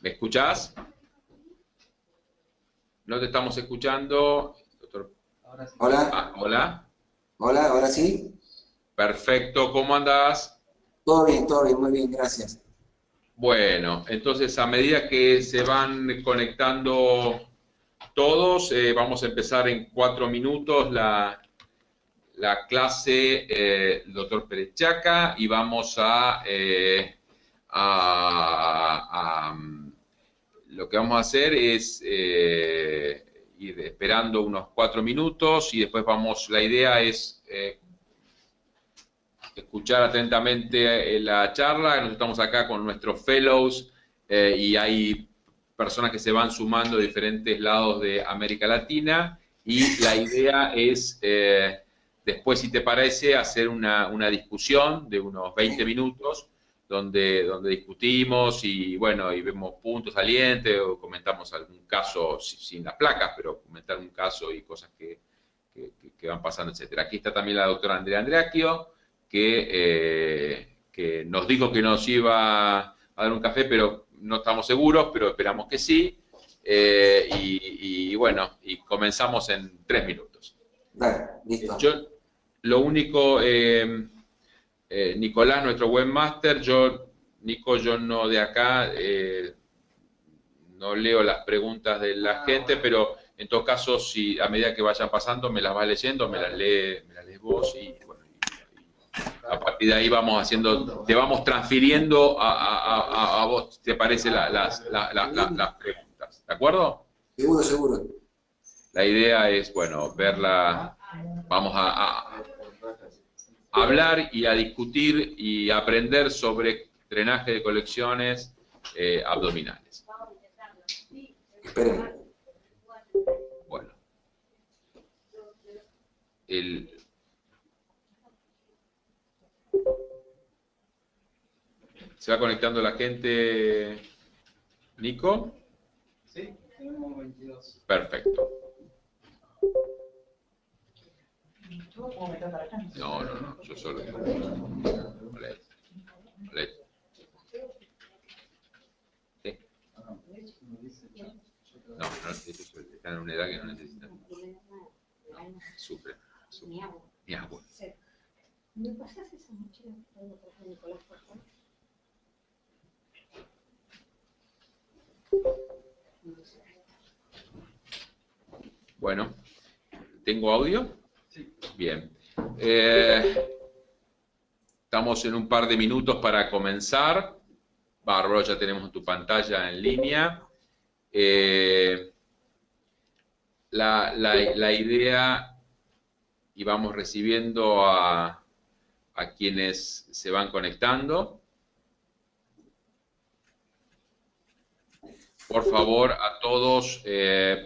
¿Me escuchás? No te estamos escuchando, doctor. Hola, Hola. hola, ahora sí. Perfecto, ¿cómo andás? Todo bien, muy bien, gracias. Bueno, entonces a medida que se van conectando todos, vamos a empezar en 4 minutos la clase del doctor Perechaca y vamos lo que vamos a hacer es ir esperando unos 4 minutos y después la idea es escuchar atentamente la charla. Nosotros estamos acá con nuestros fellows y hay personas que se van sumando de diferentes lados de América Latina y la idea es, después, si te parece, hacer una discusión de unos 20 Sí, minutos donde discutimos y bueno, y vemos puntos salientes o comentamos algún caso sin las placas, pero comentar un caso y cosas que van pasando, etcétera. Aquí está también la doctora Andrea Andreacchio, que nos dijo que nos iba a dar un café, pero no estamos seguros, pero esperamos que sí. Y bueno, y comenzamos en 3 minutos. dale, listo. Yo, lo único, Nicolás, nuestro webmaster, Nico, yo no de acá, no leo las preguntas de la gente, pero en todo caso, si a medida que vayan pasando me las vas leyendo, me las lees vos y bueno, a partir de ahí vamos haciendo, te vamos transfiriendo a vos, ¿te parece las preguntas? ¿De acuerdo? Seguro, seguro. La idea es, bueno, verla, vamos a hablar y a discutir y aprender sobre drenaje de colecciones abdominales. Esperen. Bueno, el, se va conectando la gente, Nico. Sí, tenemos 22. Perfecto. ¿Yo puedo meter para acá? No, no, no, yo solo digo. Vale, vale. ¿Sí? No, no, ellos están en una edad que no necesitan. No, sufren. Ni agua. ¿Me pasas esa mochila que tengo atrás de Nicolás, por favor? Bueno, ¿tengo audio? Sí. Bien. Estamos en un par de minutos para comenzar. Bárbaro, ya tenemos tu pantalla en línea. La idea, y vamos recibiendo a quienes se van conectando. Por favor, a todos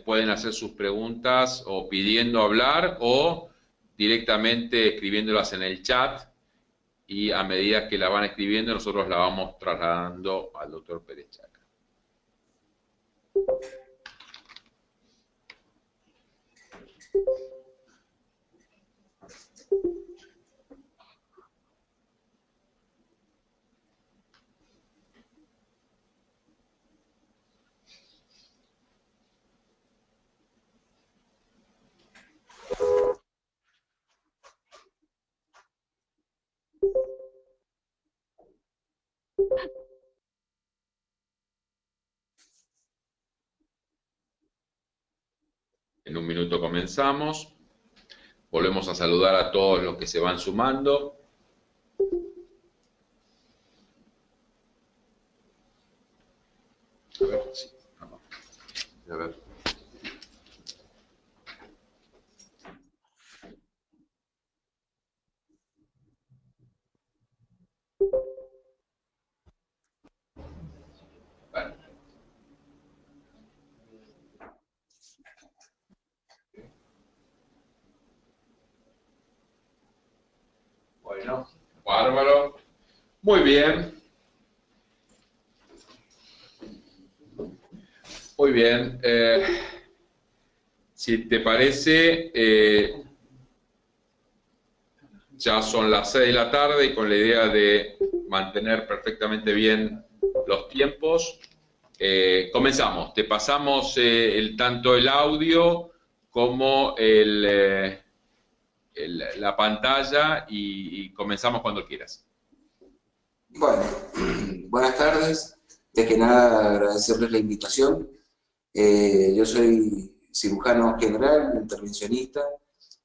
pueden hacer sus preguntas o pidiendo hablar o directamente escribiéndolas en el chat y a medida que la van escribiendo nosotros la vamos trasladando al doctor Perechaca. En un minuto comenzamos. Volvemos a saludar a todos los que se van sumando. A ver, sí. A ver. Bueno. Bueno, bárbaro. Muy bien. Muy bien. Si te parece, ya son las 6 de la tarde y con la idea de mantener perfectamente bien los tiempos, Comenzamos. Te pasamos tanto el audio como la pantalla y comenzamos cuando quieras. Bueno, buenas tardes. De que nada, agradecerles la invitación. Yo soy cirujano general, intervencionista.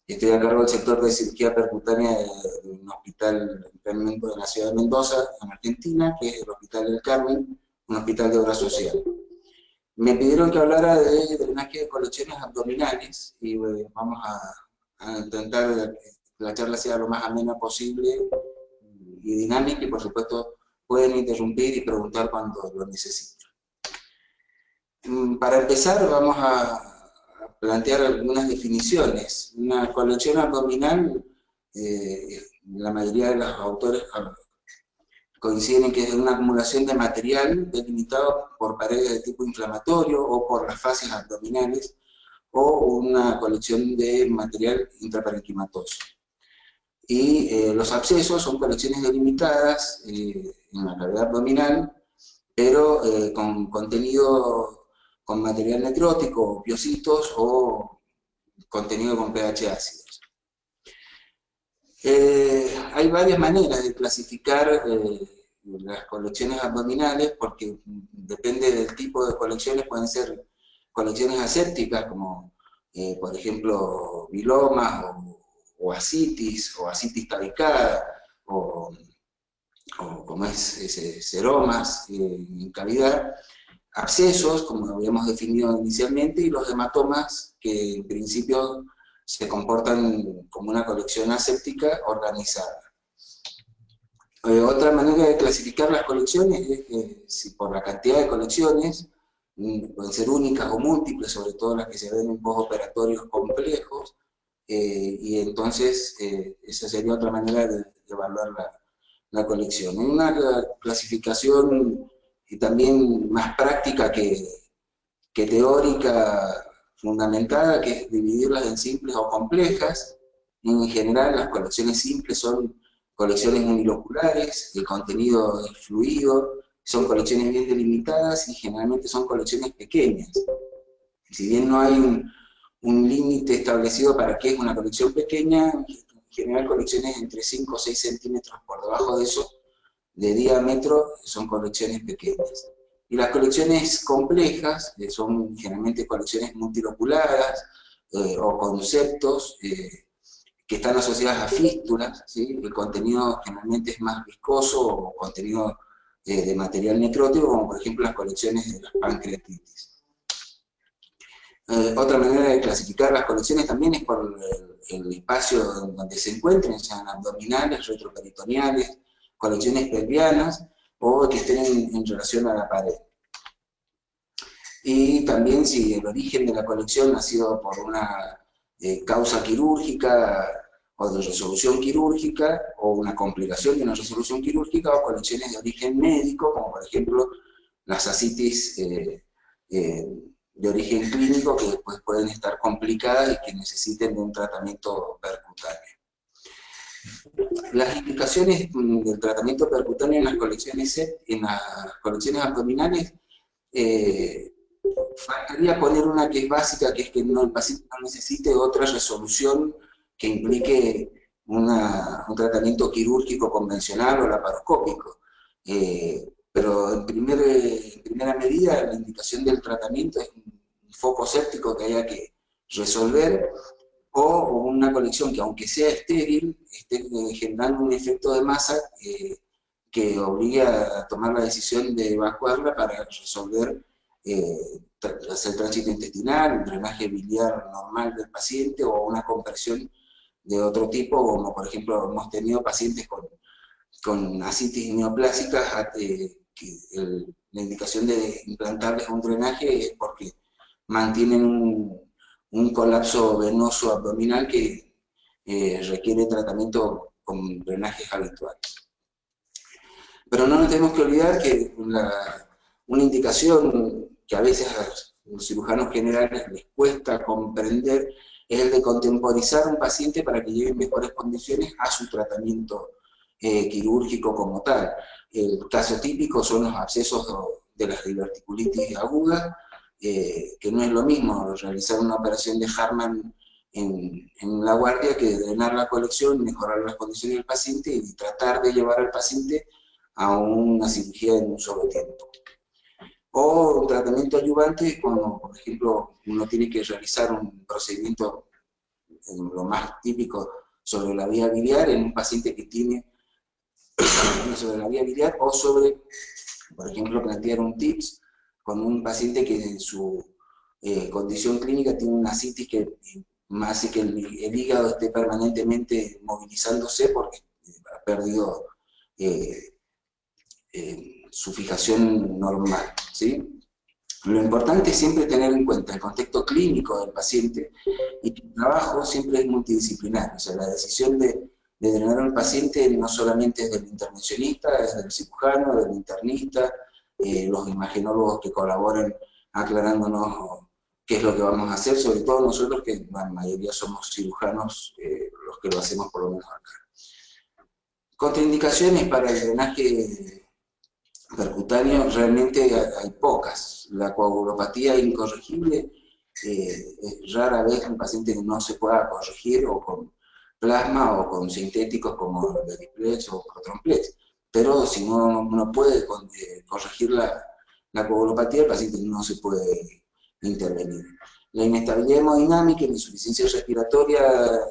Estoy a cargo del sector de cirugía percutánea de un hospital de la ciudad de Mendoza, en Argentina, que es el Hospital del Carmen, un hospital de obra social. Me pidieron que hablara de drenaje de colecciones abdominales y vamos a intentar que la charla sea lo más amena posible y dinámica, y por supuesto pueden interrumpir y preguntar cuando lo necesiten. Para empezar vamos a plantear algunas definiciones. Una colección abdominal, la mayoría de los autores coinciden en que es una acumulación de material delimitado por paredes de tipo inflamatorio o por las fascias abdominales, o una colección de material intraparenquimatoso. Y los abscesos son colecciones delimitadas en la cavidad abdominal, pero con contenido con material necrótico, piocitos o contenido con pH ácidos. Hay varias maneras de clasificar las colecciones abdominales, porque depende del tipo de colecciones. Pueden ser colecciones asépticas, como por ejemplo bilomas o asitis tabicada, o como es seromas en cavidad, abscesos, como habíamos definido inicialmente, y los hematomas, que en principio se comportan como una colección aséptica organizada. Otra manera de clasificar las colecciones es que, si por la cantidad de colecciones, pueden ser únicas o múltiples, sobre todo las que se ven en postoperatorios complejos, y entonces esa sería otra manera de evaluar la colección. Hay una clasificación y también más práctica que teórica fundamentada, que es dividirlas en simples o complejas. En general, las colecciones simples son colecciones uniloculares, el contenido es fluido, son colecciones bien delimitadas y generalmente son colecciones pequeñas. Si bien no hay un límite establecido para qué es una colección pequeña, en general colecciones entre 5 o 6 centímetros por debajo de eso de diámetro son colecciones pequeñas. Y las colecciones complejas son generalmente colecciones multiloculadas o conceptos que están asociadas a fístulas, ¿sí? El contenido generalmente es más viscoso o contenido de material necrótico, como por ejemplo las colecciones de las pancreatitis. Otra manera de clasificar las colecciones también es por el espacio donde se encuentren, sean abdominales, retroperitoneales, colecciones pelvianas, o que estén en relación a la pared. Y también si el origen de la colección ha sido por una causa quirúrgica o de resolución quirúrgica, o una complicación de una resolución quirúrgica, o colecciones de origen médico, como por ejemplo las asitis de origen clínico, que después pueden estar complicadas y que necesiten de un tratamiento percutáneo. Las indicaciones del tratamiento percutáneo en las colecciones abdominales, faltaría poner una que es básica, que es que el paciente no necesite otra resolución que implique un tratamiento quirúrgico convencional o laparoscópico. Pero en primera medida, la indicación del tratamiento es un foco séptico que haya que resolver, o una colección que, aunque sea estéril, esté generando un efecto de masa que obliga a tomar la decisión de evacuarla para resolver hacer tránsito intestinal, un drenaje biliar normal del paciente, o una conversión de otro tipo, como por ejemplo hemos tenido pacientes con asitis neoplásicas, la indicación de implantarles un drenaje es porque mantienen un colapso venoso abdominal que requiere tratamiento con drenajes habituales. Pero no nos tenemos que olvidar que una indicación que a veces a los cirujanos generales les cuesta comprender es el de contemporizar a un paciente para que llegue en mejores condiciones a su tratamiento quirúrgico como tal. El caso típico son los abscesos de las diverticulitis agudas, que no es lo mismo realizar una operación de Hartmann en la guardia que drenar la colección, mejorar las condiciones del paciente y tratar de llevar al paciente a una cirugía en un solo tiempo. O un tratamiento ayudante, cuando, por ejemplo, uno tiene que realizar un procedimiento, lo más típico, sobre la vía biliar, en un paciente que tiene sobre la vía biliar, o sobre, por ejemplo, plantear un TIPS con un paciente que en su condición clínica tiene una citis que hace que el hígado esté permanentemente movilizándose porque ha perdido su fijación normal, ¿sí? Lo importante es siempre tener en cuenta el contexto clínico del paciente y que el trabajo siempre es multidisciplinario. O sea, la decisión de drenar al paciente no solamente es del intervencionista, es del cirujano, del internista, los imagenólogos que colaboran aclarándonos qué es lo que vamos a hacer, sobre todo nosotros que la mayoría somos cirujanos, los que lo hacemos por lo menos acá. Contraindicaciones para el drenaje percutáneo realmente hay pocas. La coagulopatía incorregible es rara vez un paciente que no se pueda corregir o con plasma o con sintéticos como Veriplex o Protromplex. Pero si no puede corregir la coagulopatía, el paciente no se puede intervenir. La inestabilidad hemodinámica y la insuficiencia respiratoria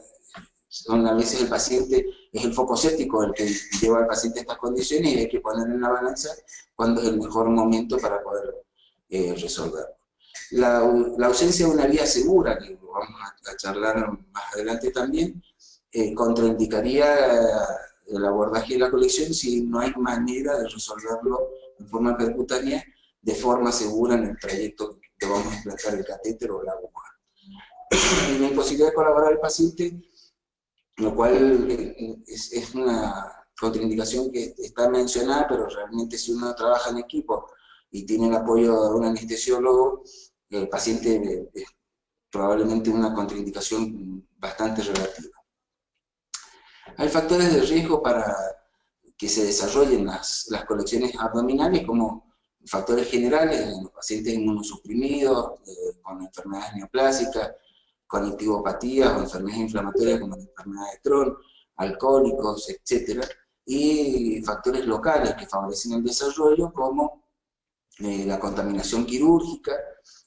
son a veces el paciente, es el foco séptico el que lleva al paciente a estas condiciones y hay que poner en la balanza cuándo es el mejor momento para poder resolverlo. La ausencia de una vía segura, que vamos a charlar más adelante también, contraindicaría el abordaje de la colección si no hay manera de resolverlo en forma percutánea de forma segura en el trayecto que vamos a implantar el catéter o la aguja. Y la imposibilidad de colaborar al paciente, lo cual es una contraindicación que está mencionada, pero realmente si uno trabaja en equipo y tiene el apoyo de un anestesiólogo, el paciente es probablemente una contraindicación bastante relativa. Hay factores de riesgo para que se desarrollen las colecciones abdominales como factores generales en los pacientes inmunosuprimidos, con enfermedades neoplásicas, conectivopatías o enfermedades inflamatorias como la enfermedad de Crohn, alcohólicos, etc. Y factores locales que favorecen el desarrollo como la contaminación quirúrgica,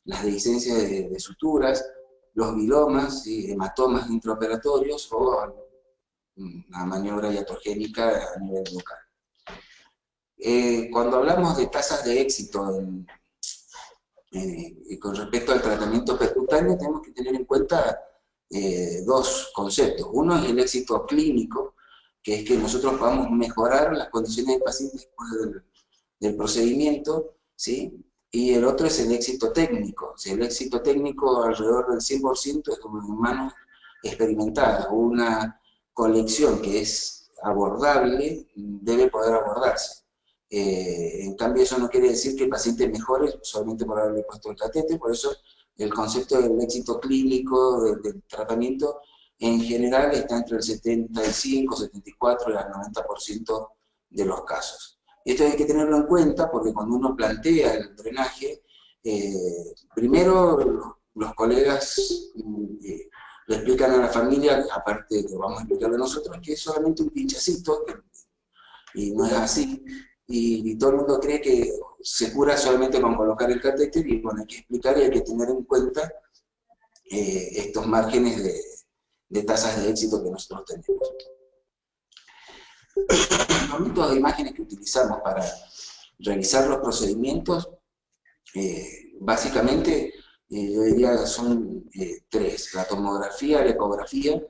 las dehiscencias de suturas, los bilomas, ¿sí? Hematomas intraoperatorios o una maniobra iatrogénica a nivel local. Cuando hablamos de tasas de éxito con respecto al tratamiento percutáneo, tenemos que tener en cuenta dos conceptos. Uno es el éxito clínico, que es que nosotros podamos mejorar las condiciones del paciente después del procedimiento, ¿sí? Y el otro es el éxito técnico. Si el éxito técnico alrededor del 100% es como en manos experimentadas. Una colección que es abordable debe poder abordarse. En cambio, eso no quiere decir que el paciente mejore solamente por haberle puesto el catéter, por eso el concepto del éxito clínico del tratamiento en general está entre el 75, 74 y el 90% de los casos. Esto hay que tenerlo en cuenta porque cuando uno plantea el drenaje, primero los colegas le explican a la familia, aparte que vamos a explicarle nosotros, que es solamente un pinchacito, y no es así. Y todo el mundo cree que se cura solamente con colocar el catéter, y bueno, hay que explicar y hay que tener en cuenta estos márgenes de tasas de éxito que nosotros tenemos. Los métodos de imágenes que utilizamos para realizar los procedimientos, básicamente, yo diría son tres: la tomografía, la ecografía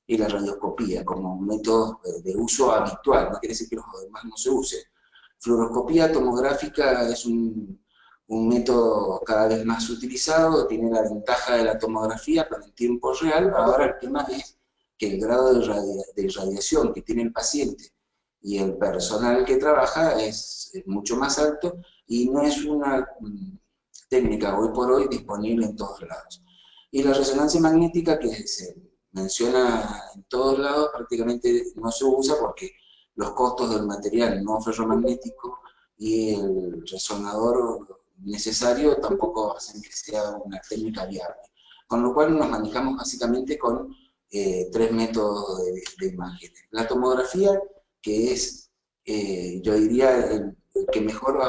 y la radioscopía, como métodos de uso habitual, no quiere decir que los demás no se usen. Fluoroscopía tomográfica es un método cada vez más utilizado, tiene la ventaja de la tomografía para el tiempo real. Ahora el tema es que el grado de radiación que tiene el paciente y el personal que trabaja es mucho más alto y no es una técnica hoy por hoy disponible en todos lados. Y la resonancia magnética, que se menciona en todos lados, prácticamente no se usa porque los costos del material no ferromagnético y el resonador necesario tampoco hacen que sea una técnica viable. Con lo cual nos manejamos básicamente con 3 métodos de imágenes. La tomografía, que es, yo diría, el que mejor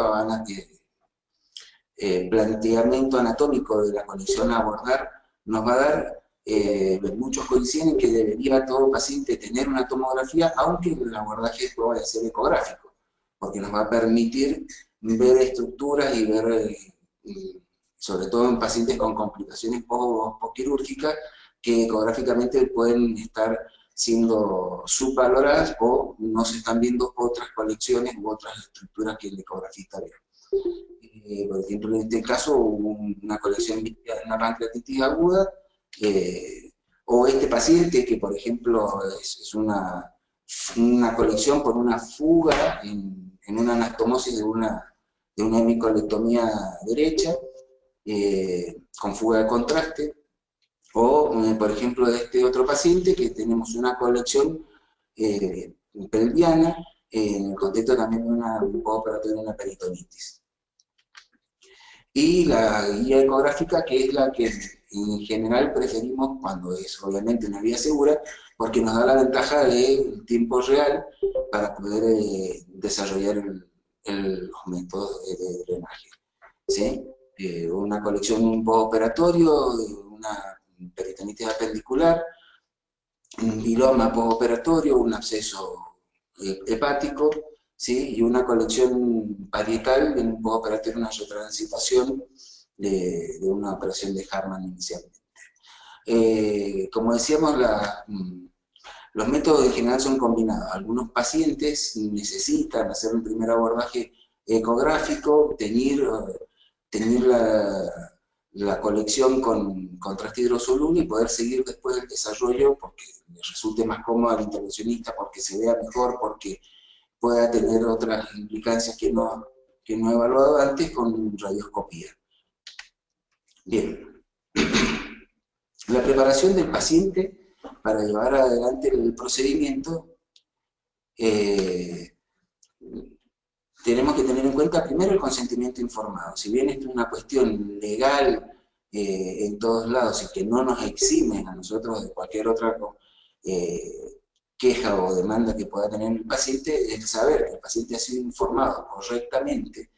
planteamiento anatómico de la condición a abordar, nos va a dar, muchos coinciden en que debería todo paciente tener una tomografía, aunque el abordaje pueda ser ecográfico, porque nos va a permitir ver estructuras y ver, sobre todo en pacientes con complicaciones postquirúrgicas, que ecográficamente pueden estar siendo subvaloradas o no se están viendo otras colecciones u otras estructuras que el ecografista ve. Por ejemplo, en este caso, hubo una colección de una pancreatitis aguda, o este paciente que, por ejemplo, es una colección por una fuga en una anastomosis de una hemicolectomía derecha, con fuga de contraste, o, por ejemplo, de este otro paciente que tenemos una colección pelviana en el contexto también de un postoperatorio de una peritonitis. Y la guía ecográfica, que es la que en general preferimos cuando es obviamente una vía segura, porque nos da la ventaja del tiempo real para poder desarrollar los métodos de drenaje. ¿Sí? Una colección postoperatorio, una peritonitis apendicular, un viloma postoperatorio, un absceso hepático, ¿sí? Y una colección parietal en un postoperatorio, una retransitación de una operación de Hartmann inicialmente. Como decíamos, los métodos en general son combinados. Algunos pacientes necesitan hacer un primer abordaje ecográfico, teñir la colección con contraste hidrosolúbil y poder seguir después el desarrollo porque les resulte más cómodo al intervencionista, porque se vea mejor, porque pueda tener otras implicancias que no he evaluado antes con radioscopía. Bien. La preparación del paciente para llevar adelante el procedimiento, tenemos que tener en cuenta primero el consentimiento informado. Si bien esto es una cuestión legal en todos lados y que no nos exime a nosotros de cualquier otra queja o demanda que pueda tener el paciente, es saber que el paciente ha sido informado correctamente,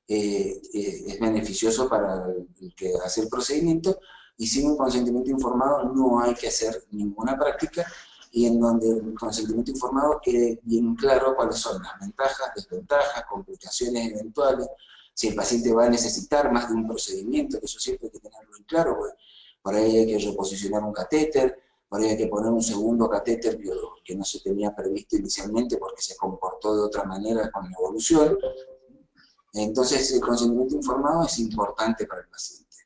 es beneficioso para el que hace el procedimiento, y sin un consentimiento informado no hay que hacer ninguna práctica, y en donde el consentimiento informado quede bien claro cuáles son las ventajas, desventajas, complicaciones eventuales, si el paciente va a necesitar más de un procedimiento, que eso siempre hay que tenerlo en claro, porque por ahí hay que reposicionar un catéter, por ahí hay que poner un segundo catéter que no se tenía previsto inicialmente porque se comportó de otra manera con la evolución. Entonces el consentimiento informado es importante para el paciente.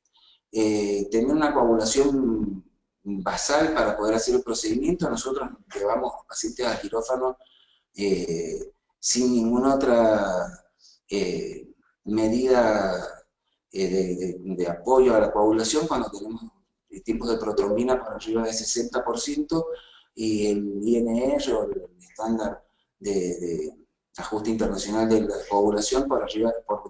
Tener una coagulación basal para poder hacer el procedimiento. Nosotros llevamos pacientes a quirófano sin ninguna otra medida de apoyo a la coagulación cuando tenemos tipos de protrombina por arriba del 60% y el INR o el estándar de ajuste internacional de la coagulación por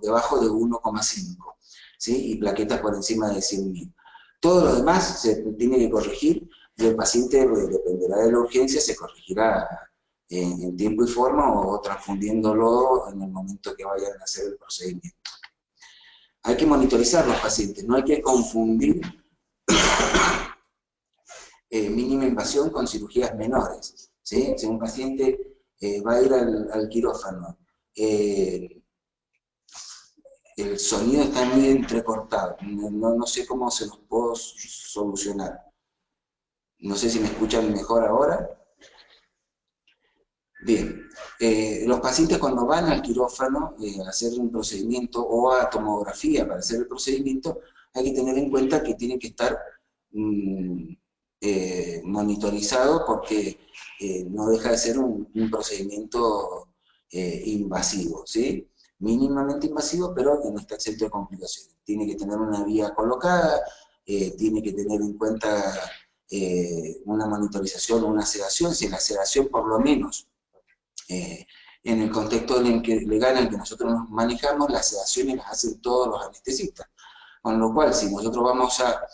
debajo de 1,5, ¿sí? Y plaquetas por encima de 100.000. Todo lo demás se tiene que corregir y el paciente, dependerá de la urgencia, se corregirá en tiempo y forma o transfundiéndolo en el momento que vayan a hacer el procedimiento. Hay que monitorizar los pacientes, no hay que confundir mínima invasión con cirugías menores, ¿sí? Si un paciente va a ir al quirófano, el sonido está muy entrecortado, no sé cómo se los puedo solucionar. No sé si me escuchan mejor ahora. Bien, los pacientes cuando van al quirófano a hacer un procedimiento o a tomografía para hacer el procedimiento, hay que tener en cuenta que tienen que estar monitorizado porque no deja de ser un procedimiento invasivo, ¿sí? Mínimamente invasivo, pero que no está exento de complicaciones. Tiene que tener una vía colocada, tiene que tener en cuenta una monitorización o una sedación, si la sedación por lo menos en el contexto legal en el que nosotros nos manejamos, las sedaciones las hacen todos los anestesistas. Con lo cual, si nosotros vamos a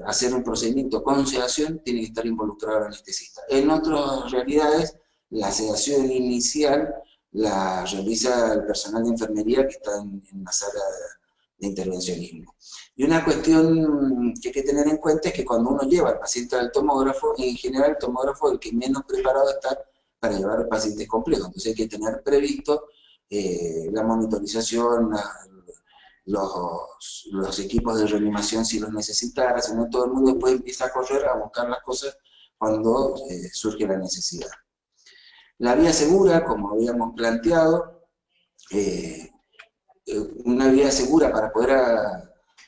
hacer un procedimiento con sedación, tiene que estar involucrado el anestesista. En otras realidades, la sedación inicial la realiza el personal de enfermería que está en la sala de intervencionismo. Y una cuestión que hay que tener en cuenta es que cuando uno lleva al paciente al tomógrafo, en general el tomógrafo es el que menos preparado está para llevar a pacientes complejos. Entonces hay que tener previsto la monitorización, los equipos de reanimación si los necesitara, si no todo el mundo después empieza a correr a buscar las cosas cuando surge la necesidad. La vía segura, como habíamos planteado, una vía segura para poder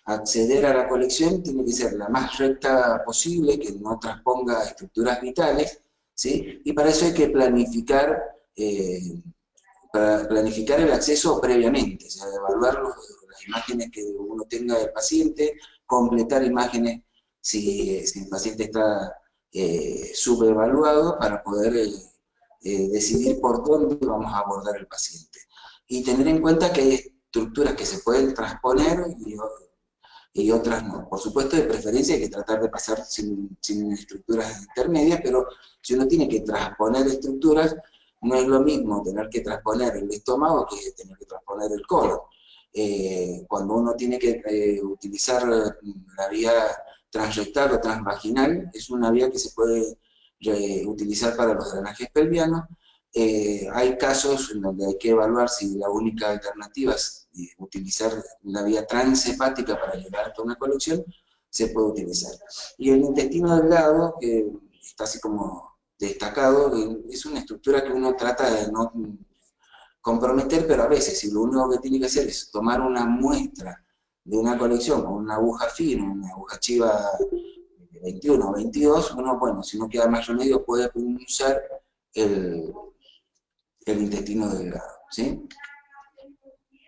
acceder a la colección tiene que ser la más recta posible, que no transponga estructuras vitales, ¿sí? Y para eso hay que planificar el acceso previamente, o sea, evaluar las imágenes que uno tenga del paciente, completar imágenes si el paciente está subevaluado para poder decidir por dónde vamos a abordar el paciente. Y tener en cuenta que hay estructuras que se pueden transponer y otras no. Por supuesto, de preferencia hay que tratar de pasar sin estructuras intermedias, pero si uno tiene que transponer estructuras, no es lo mismo tener que transponer el estómago que tener que transponer el colon. Cuando uno tiene que utilizar la vía transrectal o transvaginal, es una vía que se puede utilizar para los drenajes pelvianos. Hay casos en donde hay que evaluar si la única alternativa es utilizar la vía transhepática para llegar hasta una colección, se puede utilizar. Y el intestino delgado, que está así como destacado, es una estructura que uno trata de no comprometer, pero a veces si lo único que tiene que hacer es tomar una muestra de una colección con una aguja fina, una aguja chiva 21 o 22, uno, bueno, si no queda más remedio, puede punzar el intestino delgado, ¿sí?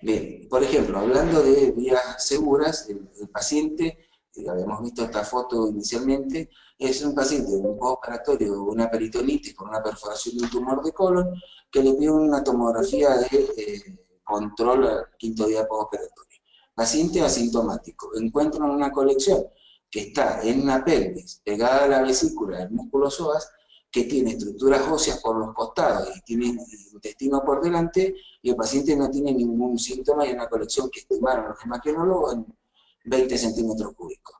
Bien, por ejemplo, hablando de vías seguras, el paciente, habíamos visto esta foto inicialmente, es un paciente de un postoperatorio de una peritonitis con una perforación de un tumor de colon, que le pide una tomografía de control al quinto día postoperatorio. Paciente asintomático, encuentran una colección que está en la pelvis, pegada a la vesícula del músculo psoas, que tiene estructuras óseas por los costados y tiene intestino por delante, y el paciente no tiene ningún síntoma, y una colección que estimaron los hematonólogos en 20 centímetros cúbicos.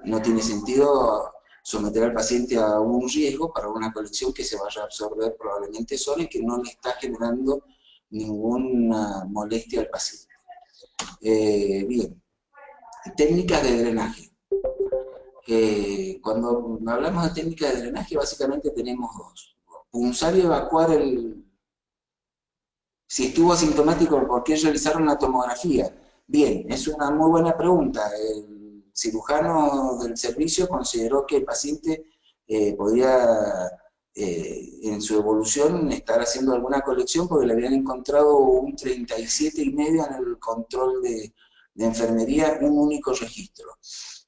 No tiene sentido someter al paciente a un riesgo para una colección que se vaya a absorber probablemente sola y que no le está generando ninguna molestia al paciente. Bien, técnicas de drenaje. Cuando hablamos de técnicas de drenaje, básicamente tenemos dos. Punzar y evacuar si estuvo asintomático, ¿por qué realizar una tomografía? Bien, es una muy buena pregunta. El cirujano del servicio consideró que el paciente podía, en su evolución, estar haciendo alguna colección porque le habían encontrado un 37,5 en el control de enfermería, un único registro.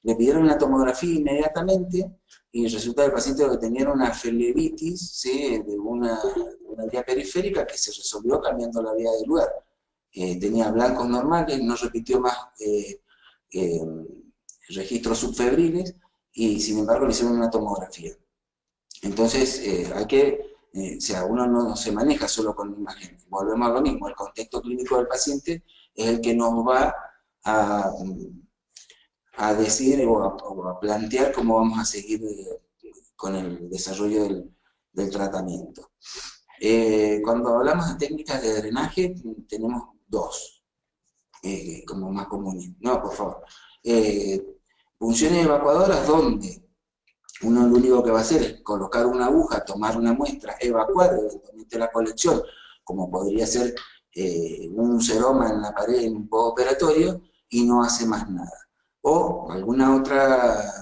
Le pidieron una tomografía inmediatamente y resulta que el paciente lo que tenía era una flebitis, ¿sí?, de una vía periférica que se resolvió cambiando la vía de lugar. Tenía blancos normales, no repitió más registros subfebriles y sin embargo le hicieron una tomografía. Entonces o sea, uno no se maneja solo con imagen. Volvemos a lo mismo, el contexto clínico del paciente es el que nos va a decir o a plantear cómo vamos a seguir con el desarrollo del tratamiento. Cuando hablamos de técnicas de drenaje, tenemos dos, como más comunes. No, por favor. Punciones evacuadoras donde uno lo único que va a hacer es colocar una aguja, tomar una muestra, evacuar eventualmente la colección, como podría ser un seroma en la pared en un postoperatorio, y no hace más nada. O alguna otra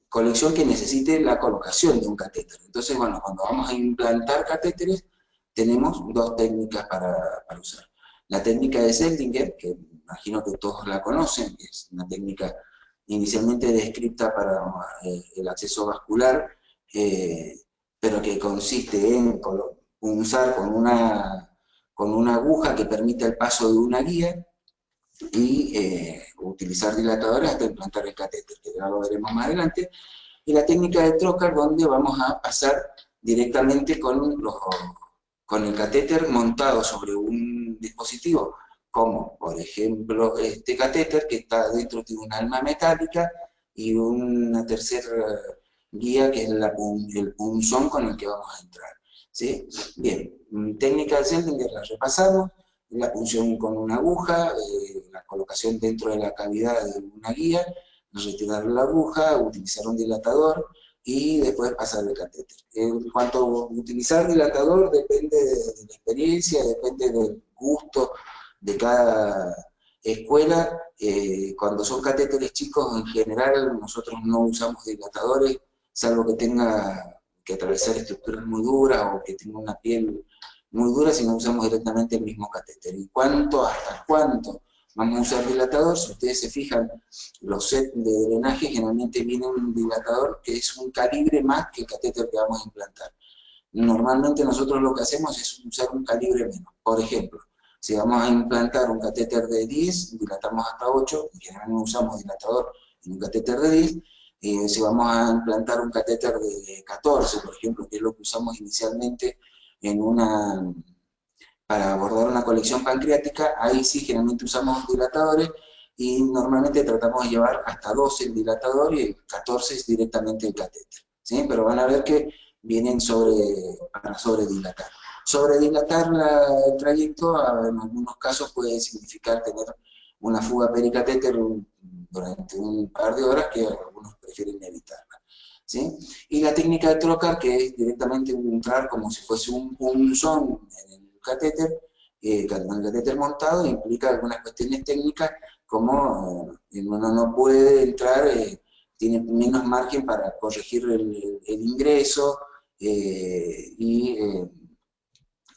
colección que necesite la colocación de un catéter. Entonces, bueno, cuando vamos a implantar catéteres, tenemos dos técnicas para usar. La técnica de Seldinger, que imagino que todos la conocen, que es una técnica inicialmente descrita para el acceso vascular, pero que consiste en punzar con una aguja que permite el paso de una guía y utilizar dilatadores hasta implantar el catéter, que ya lo veremos más adelante, y la técnica de trocar, donde vamos a pasar directamente con el catéter montado sobre un dispositivo, como por ejemplo este catéter que está dentro de un alma metálica y una tercera guía que es el punzón con el que vamos a entrar. ¿Sí? Bien, técnica de Seldinger la repasamos, la punción con una aguja, la colocación dentro de la cavidad de una guía, retirar la aguja, utilizar un dilatador y después pasar el catéter. En cuanto a utilizar dilatador, depende de la experiencia, depende del gusto de cada escuela. Cuando son catéteres chicos, en general, nosotros no usamos dilatadores, salvo que tenga que atravesar estructuras muy duras o que tenga una piel muy dura, si no usamos directamente el mismo catéter. ¿Y hasta cuánto vamos a usar dilatador? Si ustedes se fijan, los sets de drenaje generalmente viene un dilatador que es un calibre más que el catéter que vamos a implantar. Normalmente nosotros lo que hacemos es usar un calibre menos. Por ejemplo, si vamos a implantar un catéter de 10, dilatamos hasta 8, en general no usamos dilatador en un catéter de 10, si vamos a implantar un catéter de 14, por ejemplo, que es lo que usamos inicialmente para abordar una colección pancreática, ahí sí generalmente usamos dilatadores y normalmente tratamos de llevar hasta 12 el dilatador y el 14 es directamente el catéter. ¿Sí? Pero van a ver que vienen para sobredilatar. Sobredilatar el trayecto en algunos casos puede significar tener una fuga pericatéter durante un par de horas que algunos prefieren evitarla. ¿Sí? Y la técnica de trocar, que es directamente entrar como si fuese un punzón en el catéter, con el catéter montado, implica algunas cuestiones técnicas como uno no puede entrar, tiene menos margen para corregir el ingreso y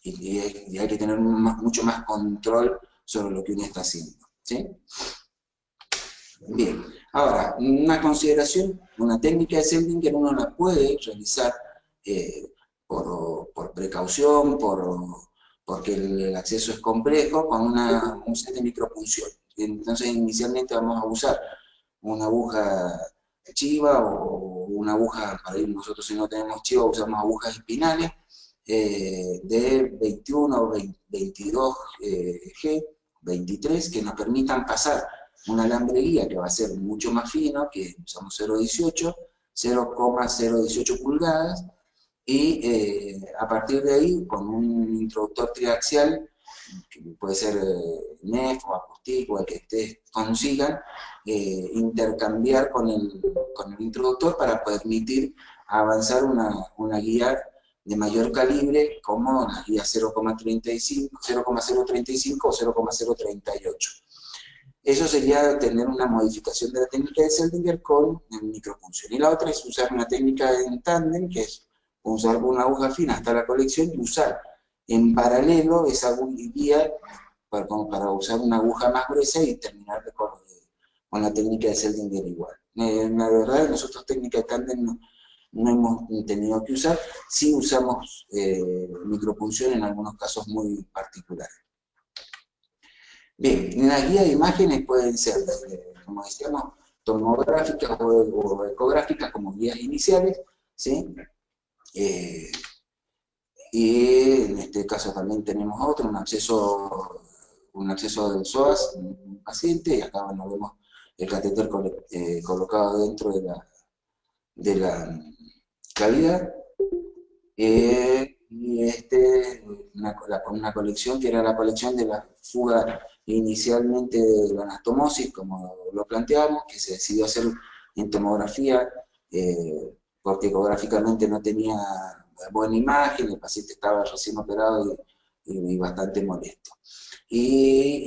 hay que tener mucho más control sobre lo que uno está haciendo. ¿Sí? Bien, ahora, una consideración, una técnica de Seldinger uno la puede realizar por precaución, porque el acceso es complejo, con un set de micropunción. Entonces, inicialmente vamos a usar una aguja chiva o una aguja, para ir nosotros si no tenemos chiva, usamos agujas espinales de 21 o 22 G, 23, que nos permitan pasar un alambre guía que va a ser mucho más fino, que usamos 0,018 pulgadas, y a partir de ahí, con un introductor triaxial, que puede ser NEF o Acostic o el que ustedes consigan, intercambiar con el introductor para permitir avanzar una guía de mayor calibre, como la guía 0,35 o 0,038. Eso sería tener una modificación de la técnica de Seldinger con micropunción. Y la otra es usar una técnica en tándem, que es usar una aguja fina hasta la colección y usar en paralelo esa guía para usar una aguja más gruesa y terminar con la técnica de Seldinger igual. La verdad, nosotros técnica de tándem no hemos tenido que usar, sí usamos micropunción en algunos casos muy particulares. Bien, las guías de imágenes pueden ser, como decíamos, tomográficas o ecográficas como guías iniciales, ¿sí? Y en este caso también tenemos otro, un acceso del psoas, un paciente, y acá bueno, vemos el catéter colocado dentro de la cavidad. Y una colección que era la colección de la fuga inicialmente de la anastomosis, como lo planteamos, que se decidió hacer en tomografía, porque ecográficamente no tenía buena imagen, el paciente estaba recién operado y bastante molesto. Y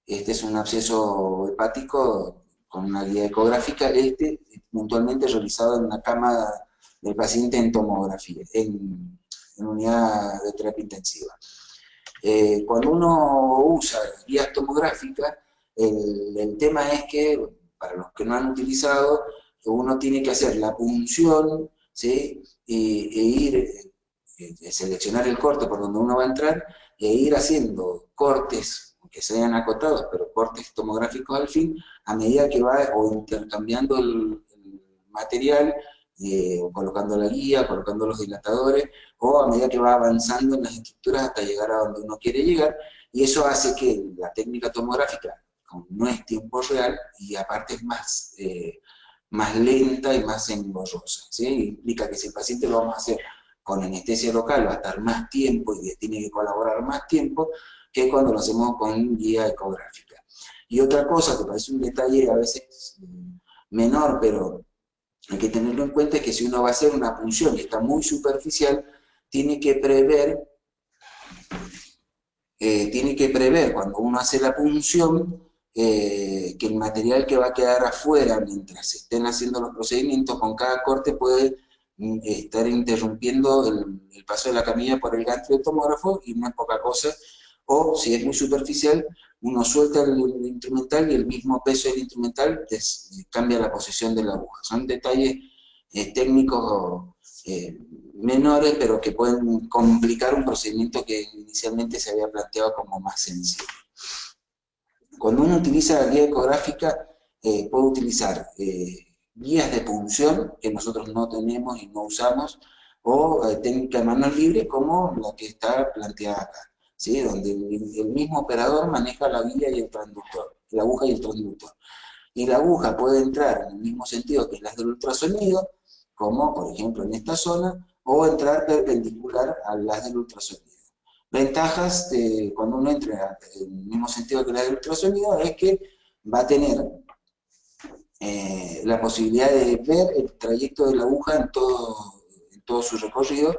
este es un absceso hepático con una guía ecográfica, puntualmente realizado en una cama del paciente en tomografía, en unidad de terapia intensiva. Cuando uno usa guías tomográficas, el tema es que, para los que no han utilizado, uno tiene que hacer la punción ¿sí? E ir, seleccionar el corte por donde uno va a entrar, e ir haciendo cortes, que sean acotados, pero cortes tomográficos al fin, a medida que va o intercambiando el material, o colocando la guía, colocando los dilatadores, o a medida que va avanzando en las estructuras hasta llegar a donde uno quiere llegar, y eso hace que la técnica tomográfica no es tiempo real y aparte es más lenta y más engorrosa, ¿sí? Implica que si el paciente lo vamos a hacer con anestesia local va a estar más tiempo y tiene que colaborar más tiempo que cuando lo hacemos con guía ecográfica. Y otra cosa que parece un detalle a veces menor, pero hay que tenerlo en cuenta, es que si uno va a hacer una punción y está muy superficial, tiene que prever cuando uno hace la punción que el material que va a quedar afuera mientras se estén haciendo los procedimientos con cada corte puede estar interrumpiendo el paso de la camilla por el gantrio del tomógrafo, y no es poca cosa. O si es muy superficial, uno suelta el instrumental y el mismo peso del instrumental cambia la posición de la aguja. Son detalles técnicos menores, pero que pueden complicar un procedimiento que inicialmente se había planteado como más sencillo. Cuando uno utiliza la guía ecográfica, puede utilizar guías de punción, que nosotros no tenemos y no usamos, o técnica de manos libres, como la que está planteada acá, ¿sí? Donde el mismo operador maneja la guía y el transductor, la aguja y el transductor. Y la aguja puede entrar en el mismo sentido que las del ultrasonido, como por ejemplo en esta zona, o entrar perpendicular a las del ultrasonido. Ventajas de cuando uno entra en el mismo sentido que las del ultrasonido es que va a tener la posibilidad de ver el trayecto de la aguja en todo su recorrido,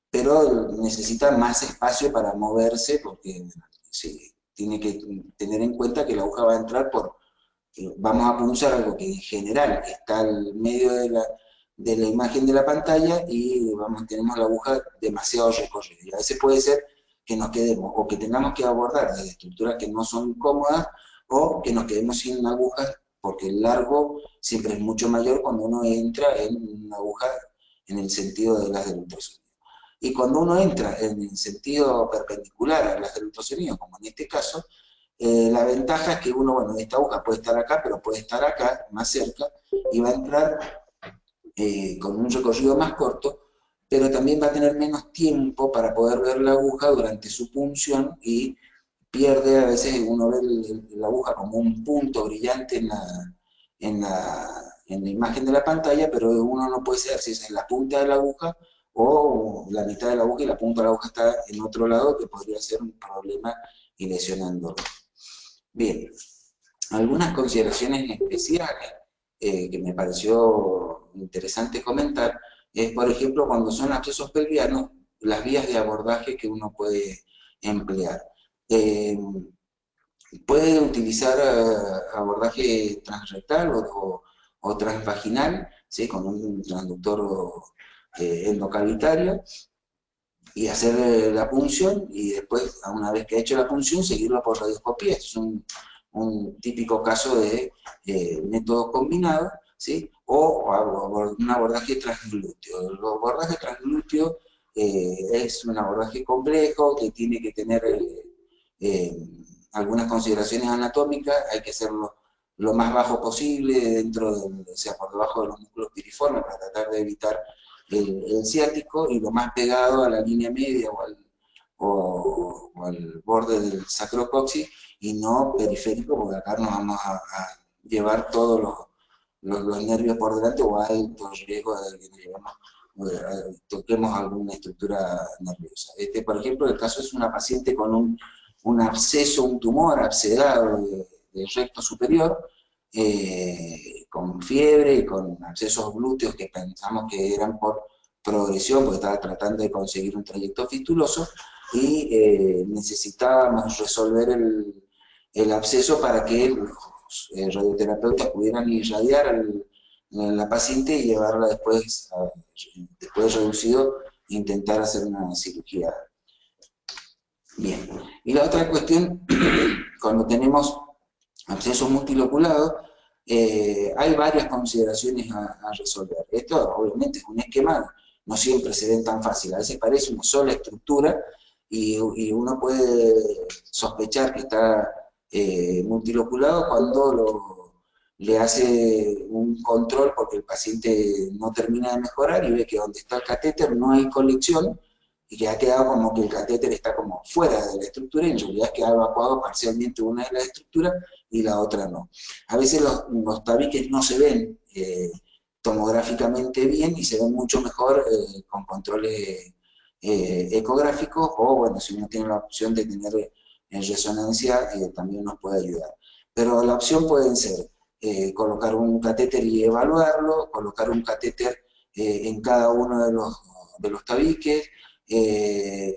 pero necesita más espacio para moverse, porque tiene que tener en cuenta que la aguja va a entrar vamos a punzar algo que en general está al medio de la imagen de la pantalla, y tenemos la aguja demasiado recorrida. Y a veces puede ser que nos quedemos, o que tengamos que abordar desde estructuras que no son cómodas, o que nos quedemos sin agujas, porque el largo siempre es mucho mayor cuando uno entra en una aguja en el sentido de las del ultrasonido. Y cuando uno entra en el sentido perpendicular a las del ultrasonido, como en este caso, la ventaja es que esta aguja puede estar acá, pero puede estar acá, más cerca, y va a entrar con un recorrido más corto, pero también va a tener menos tiempo para poder ver la aguja durante su punción, y pierde, a veces uno ve la aguja como un punto brillante en la imagen de la pantalla, pero uno no puede saber si es en la punta de la aguja o la mitad de la aguja y la punta de la aguja está en otro lado, que podría ser un problema y lesionándolo. Bien, algunas consideraciones especiales que me pareció interesante comentar es, por ejemplo, cuando son abscesos pelvianos, las vías de abordaje que uno puede emplear. Puede utilizar abordaje transrectal o transvaginal, ¿sí? Con un transductor endocavitario, y hacer la punción, y después, una vez que ha hecho la punción, seguirlo por radioscopía. Es un típico caso de método combinado, ¿sí? O un abordaje transglúteo. El abordaje transglúteo es un abordaje complejo que tiene que tener algunas consideraciones anatómicas. Hay que hacerlo lo más bajo posible, o sea, por debajo de los músculos piriformes, para tratar de evitar el ciático, y lo más pegado a la línea media o al borde del sacrocoxis, y no periférico, porque acá nos vamos a llevar todos los nervios por delante, o hay alto riesgo de que toquemos alguna estructura nerviosa. Por ejemplo, el caso es una paciente con un absceso, un tumor abscedado del recto superior, con fiebre y con abscesos glúteos que pensamos que eran por progresión, porque estaba tratando de conseguir un trayecto fistuloso, y necesitábamos resolver el absceso para que los radioterapeutas pudieran irradiar a la paciente y llevarla después reducido, intentar hacer una cirugía. Bien, y la otra cuestión, cuando tenemos abscesos multiloculados, hay varias consideraciones a resolver. Esto obviamente es un esquema, no siempre se ven tan fácil, a veces parece una sola estructura y uno puede sospechar que está multiloculado cuando le hace un control porque el paciente no termina de mejorar y ve que donde está el catéter no hay colección y que ha quedado como que el catéter está como fuera de la estructura y en realidad queda evacuado parcialmente una de las estructuras y la otra no. A veces los tabiques no se ven tomográficamente bien y se ven mucho mejor con controles ecográficos o bueno, si uno tiene la opción de tener en resonancia también nos puede ayudar. Pero la opción pueden ser colocar un catéter y evaluarlo, colocar un catéter en cada uno de los tabiques,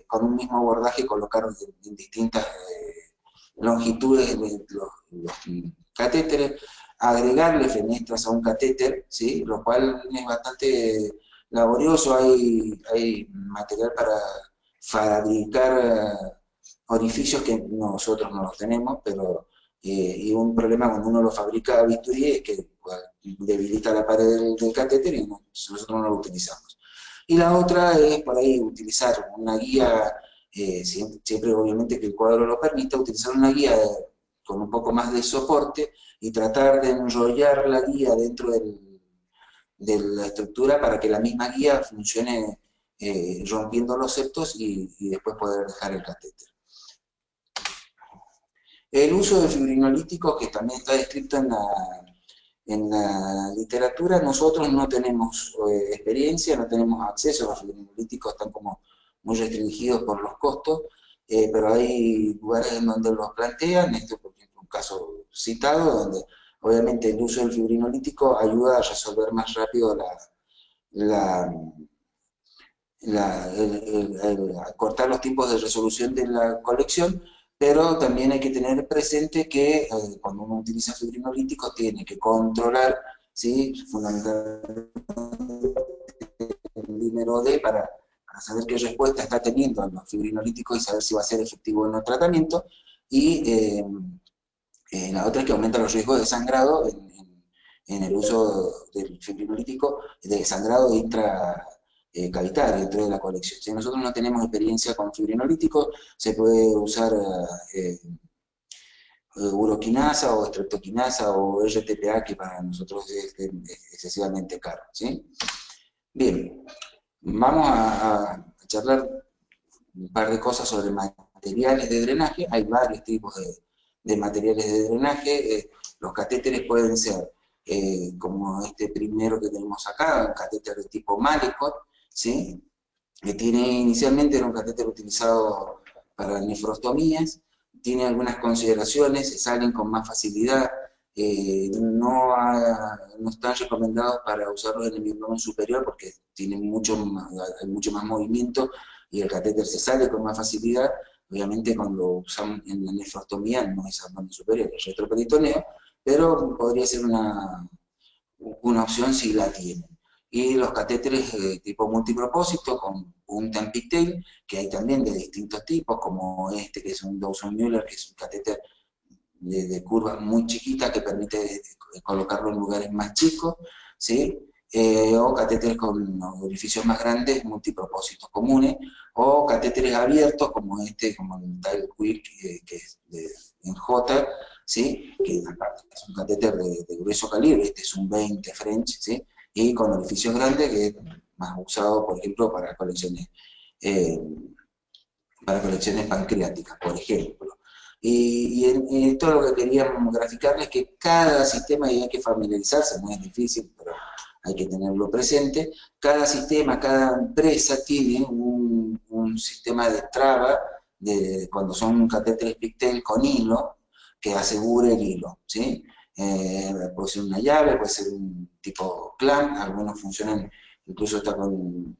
con un mismo abordaje colocar en distintas longitudes los catéteres, agregarle fenestras a un catéter, ¿sí? Lo cual es bastante laborioso, hay material para fabricar orificios que nosotros no los tenemos, pero y un problema cuando uno lo fabrica a bisturí es que bueno, debilita la pared del catéter y nosotros no lo utilizamos. Y la otra es por ahí utilizar una guía, siempre obviamente que el cuadro lo permita, utilizar una guía con un poco más de soporte y tratar de enrollar la guía dentro de la estructura para que la misma guía funcione rompiendo los septos y después poder dejar el catéter. El uso de fibrinolíticos, que también está descrito en la literatura, nosotros no tenemos experiencia, no tenemos acceso, los fibrinolíticos están como muy restringidos por los costos, pero hay lugares en donde los plantean, esto por ejemplo un caso citado, donde obviamente el uso del fibrinolítico ayuda a resolver más rápido a cortar los tiempos de resolución de la colección, pero también hay que tener presente que cuando uno utiliza fibrinolíticos tiene que controlar, ¿sí? Fundamentalmente el dímero D para saber qué respuesta está teniendo a los fibrinolíticos y saber si va a ser efectivo en el tratamiento, y la otra es que aumenta los riesgos de sangrado en el uso del fibrinolítico, de sangrado intracavitario dentro de la colección. Si nosotros no tenemos experiencia con fibrinolíticos, se puede usar uroquinasa o streptoquinasa o RTPA, que para nosotros es excesivamente caro, ¿sí? Bien, vamos a charlar un par de cosas sobre materiales de drenaje. Hay varios tipos de materiales de drenaje. Los catéteres pueden ser, como este primero que tenemos acá, un catéter de tipo Malecot, ¿sí? Que inicialmente era un catéter utilizado para nefrostomías, tiene algunas consideraciones, se salen con más facilidad, no están recomendados para usarlos en el miembro superior porque hay mucho más movimiento y el catéter se sale con más facilidad. Obviamente cuando usamos en la nefrostomía no es abdomen superior, es retroperitoneo, pero podría ser una opción si la tienen. Y los catéteres tipo multipropósito con punta en pigtail, que hay también de distintos tipos, como este que es un Dawson-Müller, que es un catéter de curvas muy chiquitas que permite colocarlo en lugares más chicos, ¿sí? O catéteres con orificios más grandes, multipropósitos comunes, o catéteres abiertos como este, como el Tile Quick, que es en J, ¿sí? Que es un catéter de grueso calibre, este es un 20 French, ¿sí? Y con orificios grandes, que es más usado, por ejemplo, para colecciones pancreáticas, por ejemplo. Y esto lo que queríamos graficarles es que cada sistema, y hay que familiarizarse, no es difícil, pero hay que tenerlo presente, cada sistema, cada empresa tiene un sistema de traba, cuando son catéteres pigtail con hilo, que asegure el hilo, ¿sí? Puede ser una llave, puede ser un tipo clamp, algunos funcionan, incluso está con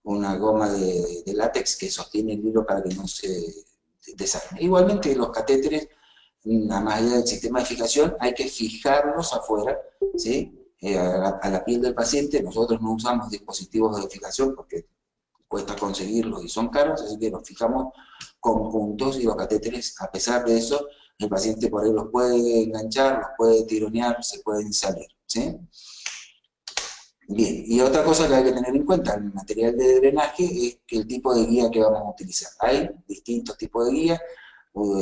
una goma de látex que sostiene el hilo para que no se desarme. Igualmente los catéteres, más allá del sistema de fijación, hay que fijarlos afuera, ¿sí? A la piel del paciente. Nosotros no usamos dispositivos de fijación porque cuesta conseguirlos y son caros, así que los fijamos con puntos y los catéteres, a pesar de eso, el paciente por ahí los puede enganchar, los puede tironear, se pueden salir, ¿sí? Bien, y otra cosa que hay que tener en cuenta en el material de drenaje es que el tipo de guía que vamos a utilizar. Hay distintos tipos de guías,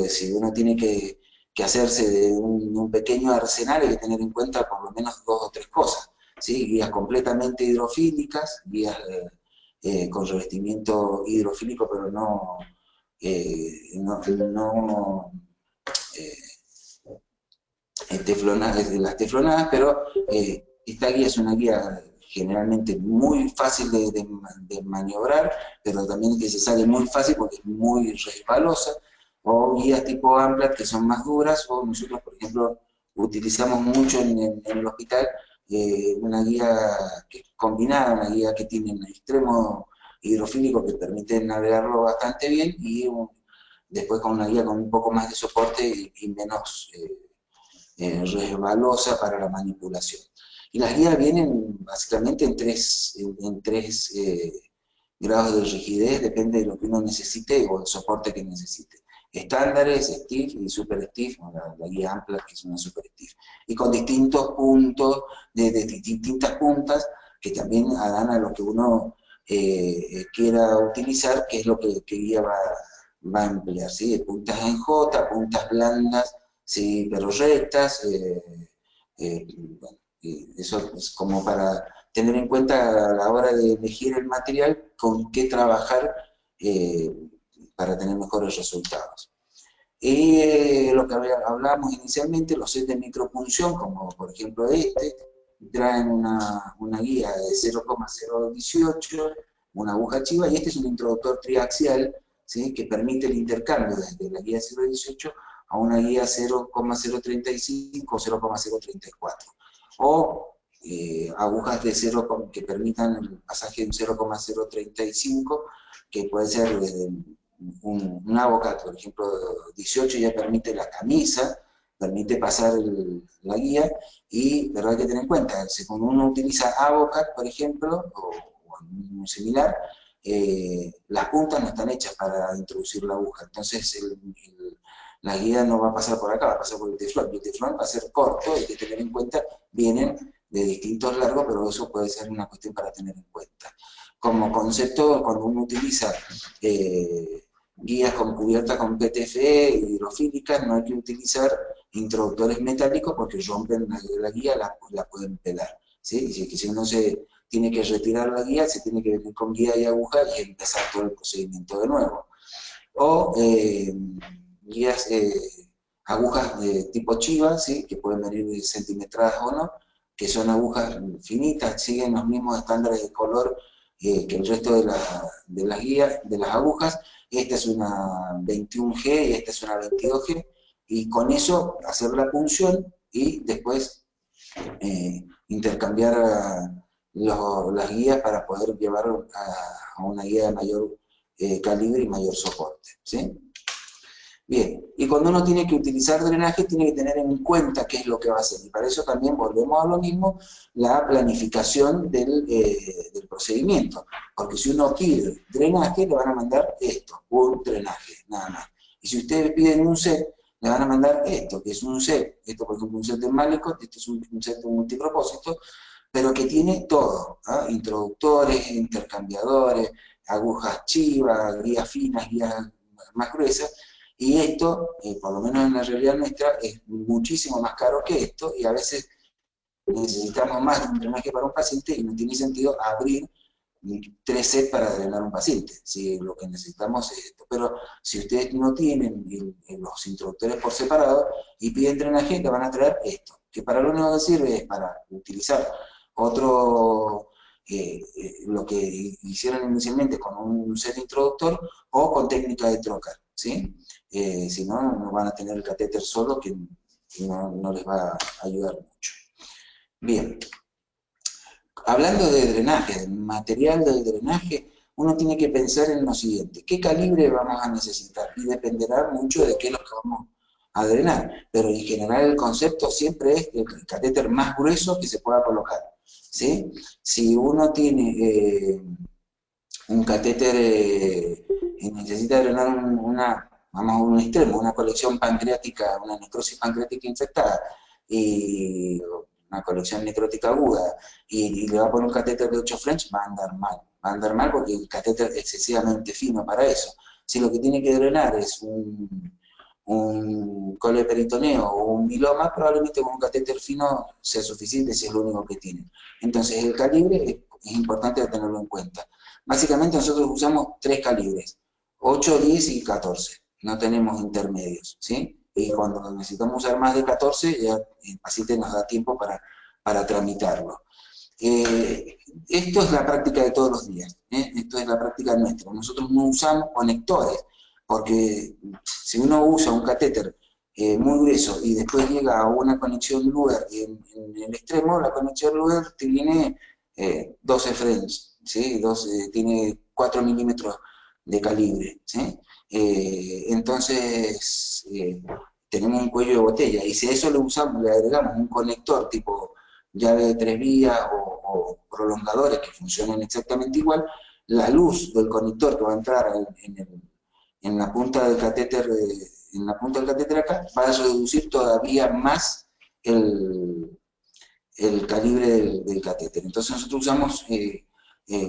si uno tiene que hacerse de un pequeño arsenal hay que tener en cuenta por lo menos 2 o 3 cosas, ¿sí? Guías completamente hidrofílicas, guías con revestimiento hidrofílico, pero no eh, las teflonadas, pero esta guía es una guía generalmente muy fácil de maniobrar, pero también que se sale muy fácil porque es muy resbalosa, o guías tipo Amplat que son más duras, o nosotros, por ejemplo, utilizamos mucho en el hospital una guía que es combinada, una guía que tiene un extremo hidrofílico que permite navegarlo bastante bien, y después con una guía con un poco más de soporte y menos resbalosa para la manipulación. Y las guías vienen básicamente en tres grados de rigidez, depende de lo que uno necesite o el soporte que necesite. Estándares, stiff y super stiff, la guía amplia que es una super stiff. Y con distintos puntos, de distintas puntas, que también dan a lo que uno quiera utilizar, que es lo que guía va a emplear, ¿sí? Puntas en J, puntas blandas, sí, pero rectas, bueno, eso es como para tener en cuenta a la hora de elegir el material con qué trabajar eh, para tener mejores resultados. Y lo que hablábamos inicialmente, los sets de micropunción, como por ejemplo traen una guía de 0,018, una aguja chiva, y este es un introductor triaxial, ¿sí? Que permite el intercambio desde la guía 0,18 a una guía 0,035 o 0,034. O agujas de 0, que permitan el pasaje en 0,035, que puede ser desde un Avocat, por ejemplo, 18 ya permite la camisa, permite pasar la guía, pero hay que tener en cuenta, cuando uno utiliza Avocat, por ejemplo, o un similar, las puntas no están hechas para introducir la aguja, entonces la guía no va a pasar por acá, va a pasar por el teflón, y el teflón va a ser corto, hay que tener en cuenta, vienen de distintos largos, pero eso puede ser una cuestión para tener en cuenta. Como concepto, cuando uno utiliza guías cubiertas con PTFE hidrofílicas, no hay que utilizar introductores metálicos porque rompen la guía, la pueden pelar, ¿sí? Si uno se tiene que retirar la guía, se tiene que venir con guía y aguja y empezar todo el procedimiento de nuevo. O guías, agujas de tipo chiva, ¿sí? Que pueden venir centimetradas o no, que son agujas finitas, siguen los mismos estándares de color que el resto de las guías, de las agujas. Esta es una 21G y esta es una 22G, y con eso hacer la punción y después intercambiar las guías para poder llevar a una guía de mayor calibre y mayor soporte, ¿sí? Bien, y cuando uno tiene que utilizar drenaje, tiene que tener en cuenta qué es lo que va a hacer. Y para eso también volvemos a lo mismo, la planificación del procedimiento. Porque si uno pide drenaje, le van a mandar esto, un drenaje, nada más. Y si ustedes piden un set, le van a mandar esto, que es un set. Esto, por ejemplo, un set de Malecot, esto es un set de multipropósito, pero que tiene todo, ¿ah? Introductores, intercambiadores, agujas chivas, guías finas, guías más gruesas. Y esto, por lo menos en la realidad nuestra, es muchísimo más caro que esto, y a veces necesitamos más de un drenaje para un paciente y no tiene sentido abrir 3 sets para drenar un paciente, si lo que necesitamos es esto. Pero si ustedes no tienen los introductores por separado y piden drenaje, le van a traer esto, que para lo único que sirve es para utilizar otro, lo que hicieron inicialmente con un set introductor o con técnica de trocar, ¿sí? Si no, no van a tener el catéter solo, que no les va a ayudar mucho. Bien, hablando de drenaje, del material del drenaje, uno tiene que pensar en lo siguiente: ¿qué calibre vamos a necesitar? Y dependerá mucho de qué es lo que vamos a drenar, pero en general el concepto siempre es el catéter más grueso que se pueda colocar, ¿sí? Si uno tiene un catéter y necesita drenar vamos a un extremo, una colección pancreática, una necrosis pancreática infectada, y una colección necrótica aguda, y le va a poner un catéter de 8 French, va a andar mal porque el catéter es excesivamente fino para eso. Si lo que tiene que drenar es un coleperitoneo o un miloma, probablemente con un catéter fino sea suficiente si es lo único que tiene. Entonces el calibre es importante tenerlo en cuenta. Básicamente nosotros usamos 3 calibres, 8, 10 y 14, no tenemos intermedios, ¿sí? Y cuando necesitamos usar más de 14, ya el paciente nos da tiempo para tramitarlo. Esto es la práctica de todos los días, esto es la práctica nuestra. Nosotros no usamos conectores, porque si uno usa un catéter muy grueso y después llega a una conexión Luer en el extremo, la conexión Luer tiene 12 French, ¿sí? Tiene 4 milímetros de calibre, ¿sí? Entonces tenemos un cuello de botella, y si a eso le agregamos un conector tipo llave de 3 vías o prolongadores que funcionan exactamente igual, la luz del conector que va a entrar en la punta del catéter, acá, va a reducir todavía más el calibre del catéter. Entonces nosotros usamos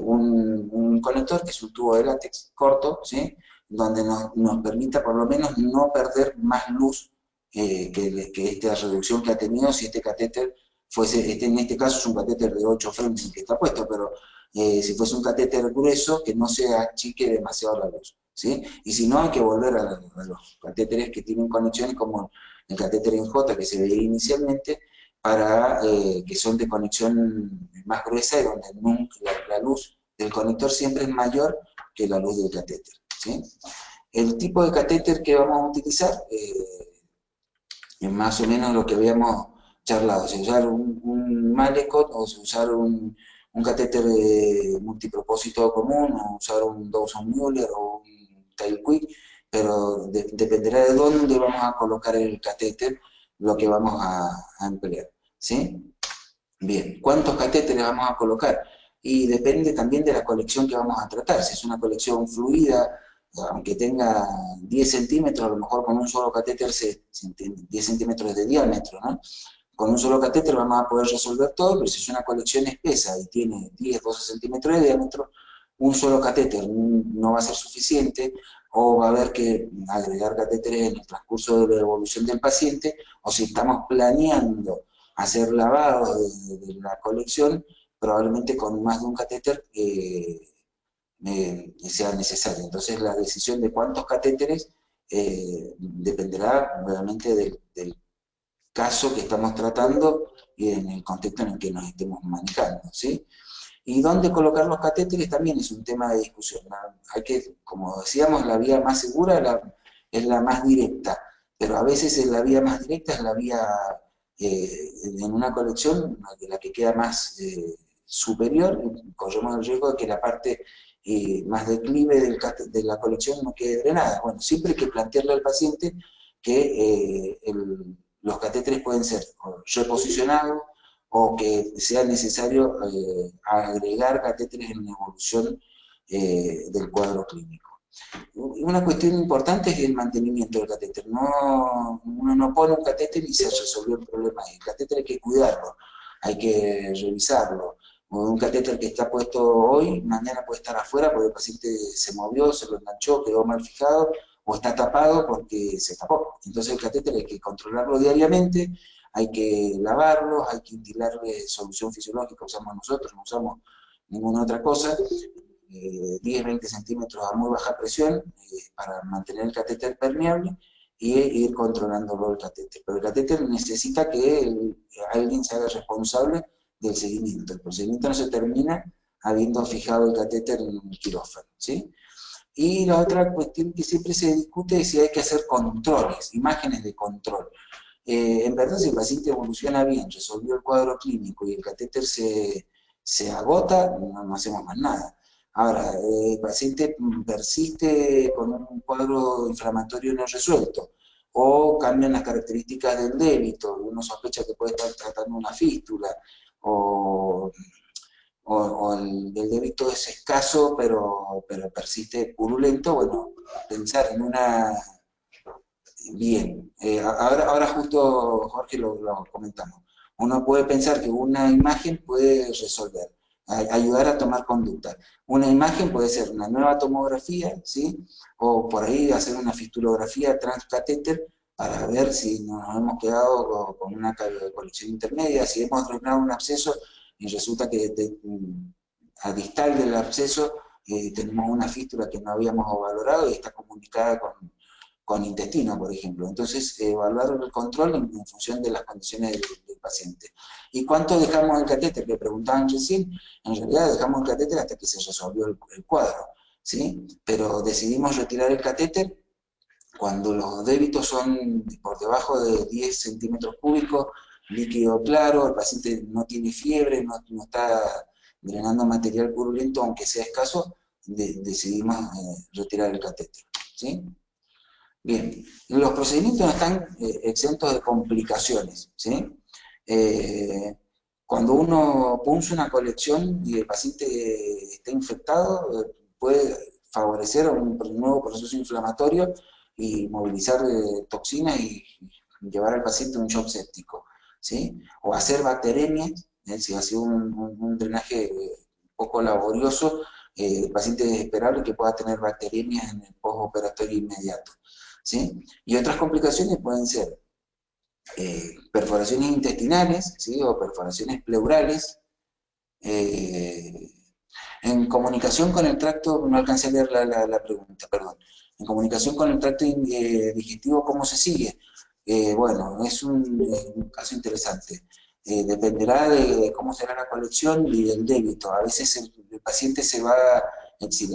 un conector que es un tubo de látex corto, ¿sí? Donde nos permita por lo menos no perder más luz que esta reducción que ha tenido si este catéter fuese, en este caso es un catéter de 8 French que está puesto, pero si fuese un catéter grueso, que no se achique demasiado la luz, ¿sí? Y si no, hay que volver a los catéteres que tienen conexiones como el catéter en J que se veía inicialmente, para que son de conexión más gruesa y donde la luz del conector siempre es mayor que la luz del catéter, ¿sí? El tipo de catéter que vamos a utilizar es más o menos lo que habíamos charlado, si usar un Malecot o si usar un catéter multipropósito común, o usar un Dawson-Müller o un Tail-Quick, pero dependerá de dónde vamos a colocar el catéter, lo que vamos a emplear, ¿sí? Bien, ¿cuántos catéteres vamos a colocar? Y depende también de la colección que vamos a tratar. Si es una colección fluida, aunque tenga 10 centímetros, a lo mejor con un solo catéter, 10 centímetros de diámetro, ¿no? Con un solo catéter vamos a poder resolver todo, pero si es una colección espesa y tiene 10, 12 centímetros de diámetro, un solo catéter no va a ser suficiente, o va a haber que agregar catéteres en el transcurso de la evolución del paciente, o si estamos planeando hacer lavados de la colección, probablemente con más de un catéter sea necesario. Entonces la decisión de cuántos catéteres dependerá realmente del caso que estamos tratando y en el contexto en el que nos estemos manejando, ¿sí? Y dónde colocar los catéteres también es un tema de discusión. Hay que, como decíamos, la vía más segura es la más directa, pero a veces la vía más directa es la vía en una colección, la que queda más superior, corremos el riesgo de que la parte más declive de la colección no quede drenada. Bueno, siempre hay que plantearle al paciente que los catéteres pueden ser reposicionados, o que sea necesario agregar catéteres en la evolución del cuadro clínico. Una cuestión importante es el mantenimiento del catéter. Uno no pone un catéter y se resolvió el problema. El catéter hay que cuidarlo, hay que revisarlo. Un catéter que está puesto hoy, mañana puede estar afuera porque el paciente se movió, se lo enganchó, quedó mal fijado, o está tapado porque se tapó. Entonces el catéter hay que controlarlo diariamente, hay que lavarlo, hay que instilarle solución fisiológica, usamos nosotros, no usamos ninguna otra cosa, 10-20 centímetros a muy baja presión para mantener el catéter permeable y ir controlándolo el catéter. Pero el catéter necesita que alguien se haga responsable del seguimiento. El procedimiento no se termina habiendo fijado el catéter en un quirófano, ¿sí? Y la otra cuestión que siempre se discute es si hay que hacer controles, imágenes de control. En verdad, si el paciente evoluciona bien, resolvió el cuadro clínico y el catéter se agota, no hacemos más nada. Ahora, el paciente persiste con un cuadro inflamatorio no resuelto, o cambian las características del débito, uno sospecha que puede estar tratando una fístula, o el débito es escaso, pero persiste purulento. Bueno, pensar en una Bien, ahora justo, Jorge, lo comentamos. Uno puede pensar que una imagen puede resolver, ayudar a tomar conducta. Una imagen puede ser una nueva tomografía, ¿sí? O por ahí hacer una fistulografía transcatéter para ver si nos hemos quedado con una colección intermedia, si hemos drenado un absceso y resulta que a distal del absceso tenemos una fístula que no habíamos valorado y está comunicada con intestino, por ejemplo. Entonces, evaluar el control en función de las condiciones del paciente. ¿Y cuánto dejamos el catéter? Que preguntaban recién. En realidad dejamos el catéter hasta que se resolvió el cuadro, ¿sí? Pero decidimos retirar el catéter cuando los débitos son por debajo de 10 centímetros cúbicos, líquido claro, el paciente no tiene fiebre, no está drenando material purulento, aunque sea escaso, decidimos retirar el catéter, ¿sí? Bien, los procedimientos están exentos de complicaciones, ¿sí? Cuando uno punza una colección y el paciente está infectado, puede favorecer un nuevo proceso inflamatorio y movilizar toxinas y llevar al paciente a un shock séptico, ¿sí? O hacer bacteremias, si ha sido un drenaje poco laborioso, el paciente es esperable que pueda tener bacteremias en el postoperatorio inmediato, ¿sí? Y otras complicaciones pueden ser perforaciones intestinales, ¿sí? O perforaciones pleurales. En comunicación con el tracto, no alcancé a leer la pregunta, perdón. En comunicación con el tracto digestivo, ¿cómo se sigue? Bueno, es un caso interesante. Dependerá de cómo será la colección y del débito. A veces el paciente se va, si